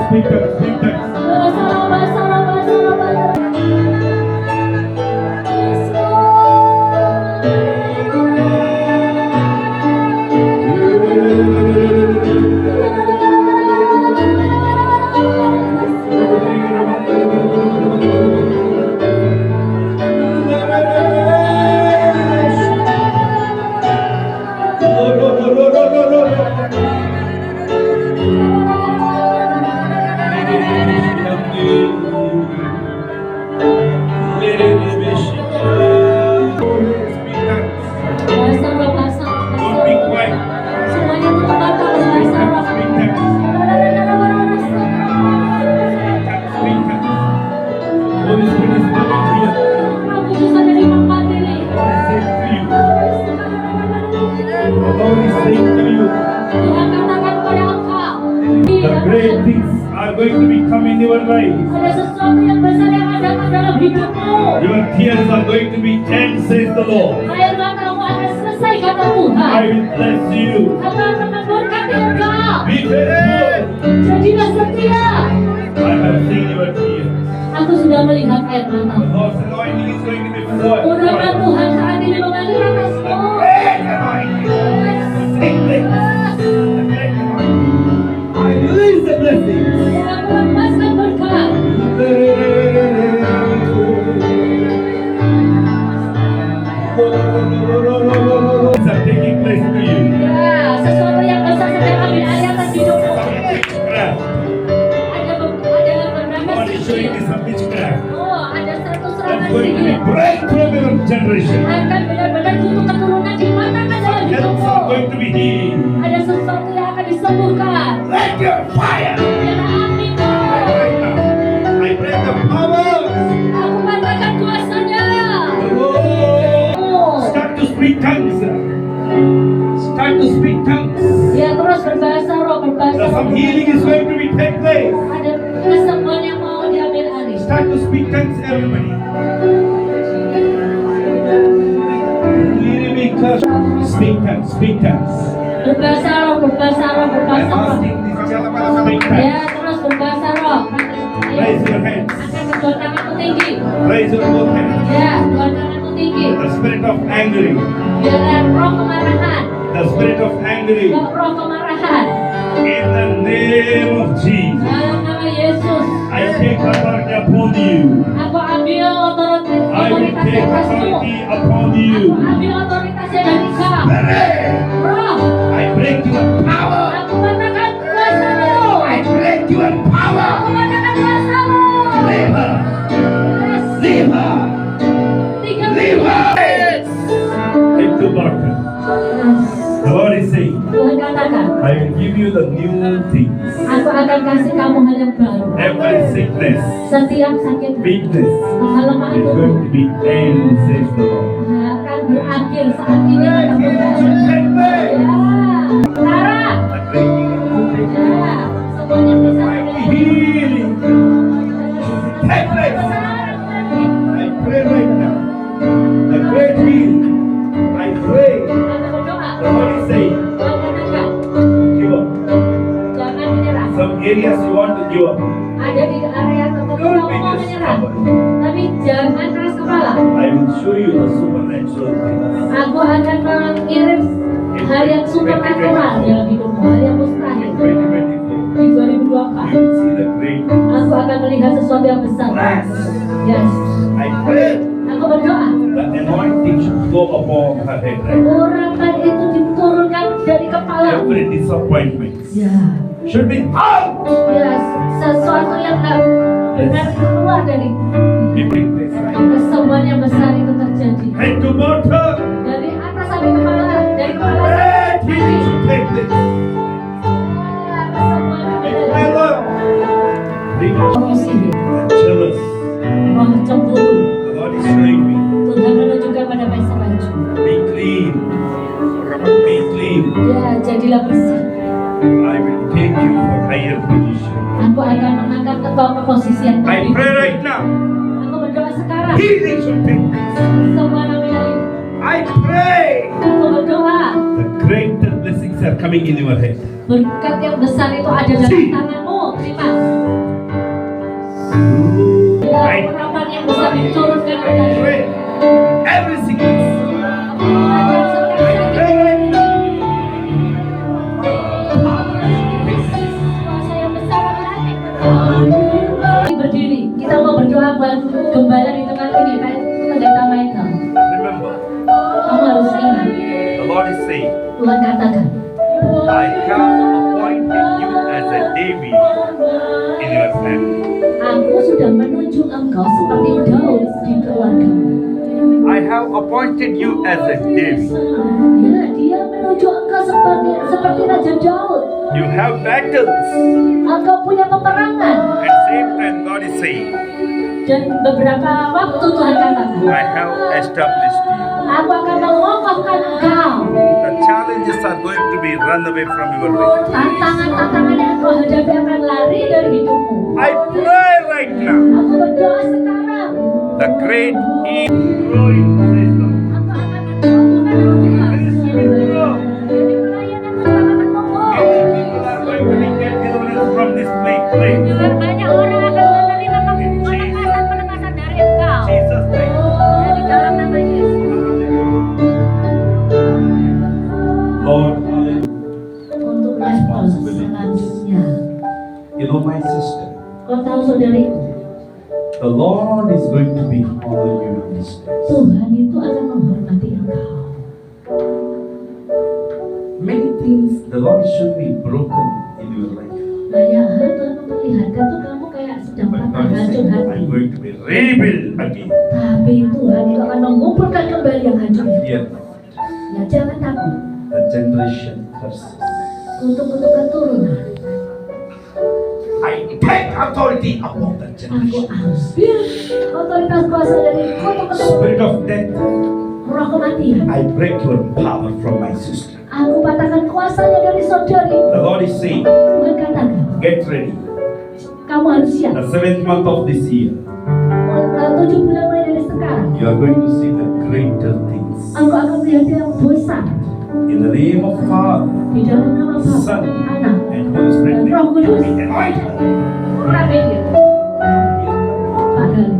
Speak tongues, speak tongues. Bahasa roh, bahasa roh, bahasa roh, bahasa roh. Bahasa roh, bahasa roh, bahasa Don't be roh. quiet. Semuanya tutup mata, bahasa roh. Speak tongues, speak tongues. Holy Spirit is coming here. Roh Kudus ada di tempat ini. The Lord is saying to you, Tuhan katakan kepada engkau, the great things are going to be coming in your life. ada sesuatu yang besar yang akan datang dalam hidupmu. Your tears are going to be end, says the Lord. Air matamu akan selesai, kata Tuhan. I will bless you. Aku akan memberkati engkau. Be faithful. Jadilah setia. I have seen your tears. Aku sudah melihat air The matamu. Lord's anointing is going to be poured. Urapan Tuhan saat ini mengalir atasmu. Great anointing. Take place. The great anointing. I release the blessing. Aku lepaskan berkat. Things are taking place to you. Ya, sesuatu yang besar sedang ambil alih atas hidupmu. Some witchcraft. Ada beberapa God is showing sihir. me some witchcraft. Oh, ada satu That's serangan going to be sihir. break from your generation. Akan benar-benar kutuk keturunan dimatakan dalam Health hidupmu. are going to be healed. Ada sesuatu yang akan disembuhkan. Let your fire. Biarlah apimu. Right now. I break the power. Aku katakan kuasanya. Oh. Start to speak tongues. Start to speak tongues. Ya, terus berbahasa roh, berbahasa roh. Some healing is going to be take place. Ada kesembuhan yang mau diambil alih. Start to speak tongues, everybody. Speak tongues, speak tongues. Berbahasa roh, berbahasa roh, I'm berbahasa roh. asking this gentleman to speak Ya, tongues. terus berbahasa roh. Raise your hands. Angkat kedua tanganmu tinggi. Raise your both hands. Ya, kedua tanganmu tinggi. The spirit of anger, Biarlah roh kemarahan. the spirit of anger, Roh kemarahan. in the name of Jesus, Dalam nama Yesus. I take authority upon you. Aku ambil I will otoritas take atasmu. authority upon Aku you. ambil otoritasnya dari kau. Roh, I break your power. aku katakan kuasamu. I break your Aku power. katakan kuasamu. Leave her. Yes. Leave her. Tiga Leave her. Into darkness. The Lord is saying, Tuhan katakan, I will give you the new things. aku akan kasih kamu hal yang baru. Every sickness, Setiap sakit, weakness kelemahan is tubuh going to be end, says the Lord. akan berakhir saat ini. Kata Tuhan. Take place. Ya, Sarah. The great healing. Ya, semuanya bisa Mighty healing. Take place. I pray right now. The great healing. I pray. Aku berdoa. The Lord is saying, Tuhan katakan, give up. jangan menyerah. Some areas you want to give up. Ada di area tertentu Don't kamu be mau menyerah, discouraged. tapi jangan keras kepala. I will show you the supernatural things. Aku akan mengirim hal yang supernatural dalam hidupmu, hal yang mustahil. In 2024, Di 2024, you will see the great things. aku akan melihat sesuatu yang besar. Yes. I pray Aku berdoa, the anointing should go upon her head. Right? urapan itu diturunkan dari kepala. Every disappointment Ya. should be out. Yes. Sesuatu yang gak benar keluar dari Be big place. kesembuhan yang besar itu terjadi. Head to bottom. Dari atas sampai kepala, dari kepala sampai Great He should take this. Amen, Lord. Be Emosi, jealous. roh cemburu. The Lord is showing me. Tuhan menunjukkan pada Maisa baju. Be clean. Be clean. Ya, jadilah bersih. I will take you for higher position. Aku akan mengangkat engkau ke posisi yang I lebih pray tinggi. right now. Aku berdoa sekarang. Healing should take place. Semua milik. I pray. Aku berdoa. The greater blessings are coming in your head. Berkat yang besar itu ada dalam tanganmu. Terima. Ya, Right. harapan yang besar diturunkan pada Pray. Every sickness. Berdiri, kita mau berdoa buat gembala di tempat ini, Pak Pendeta Michael. Remember, Kamu harus ingat, the Lord is saying, Tuhan katakan, I have appointed you as a David in your family. Aku sudah menunjuk engkau seperti Daud di keluargamu. I have appointed you as a David. Ya, dia menunjuk engkau seperti Raja Daud. You have battles. Engkau punya peperangan. At the same time, God is saying, Dan beberapa waktu Tuhan katakan, I have established you. aku akan mengokohkan engkau. The challenges are going to be run away from your way. Tantangan-tantangan yang kau hadapi akan lari dari hidupmu. I pray right now. Aku berdoa sekarang. The great is growing. Says the Lord. Aku akan berdoa. Jadi pelayananmu akan bertumbuh. Many people are going to be get deliverance from this place. Biar banyak orang akan menerima penglihatan dari engkau. Jesus' name. Ya, di dalam nama Yesus. Lord, Untuk level selanjutnya. you know my sister. Kau tahu saudariku, The Lord is going to be honoring you in this place. Tuhan itu akan menghormati engkau. Many things the Lord should be broken in your life. Banyak hal Tuhan memperlihatkan tuh kamu kayak sedang But patah God is hancur saying, hati. I'm going to be rebuilt again. Tapi Tuhan itu akan mengumpulkan kembali yang hancur. Fear not. Ya jangan takut. The generation curses. Untuk keturunan. I take authority upon the Aku generation. ambil otoritas kuasa dari kutuk keturunan. Spirit of death, Roh kematian. I break your power from my sister. Aku patahkan kuasanya dari saudari. The Lord is saying, Tuhan katakan, get ready. kamu harus siap. The 7th month of this year, 7 bulan mulai dari sekarang. you are going to see the greater things. Aku akan melihat yang besar. In the name of Father, Di dalam nama Bapa, Son, Anak, and Holy Spirit. dan Roh Kudus. Be anointed. Urapi dia. Pak Gali.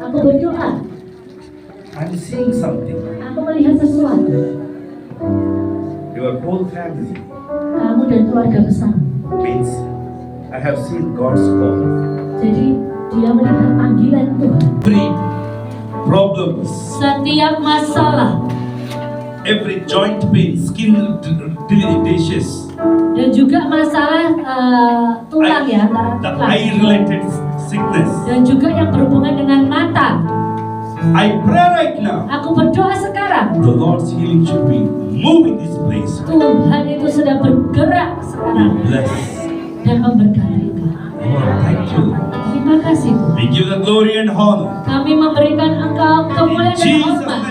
Aku berdoa. I'm seeing something. Aku melihat sesuatu. Your whole family Kamu dan keluarga besar. means I have seen God's call. Jadi dia melihat panggilan Tuhan. Every problems, Setiap masalah every joint pain, skin dishes, dan juga masalah tulang ya, antara the tulang. eye-related sickness. Dan juga yang berhubungan dengan mata. I pray right now, Aku berdoa sekarang. the Lord's healing should be moving this place. Tuhan itu sedang bergerak Be sekarang blessed. dan memberkati engkau. Lord, thank you. Terima kasih Tuhan. We give the glory and honor. Kami memberikan engkau kemuliaan In dan Jesus' hormat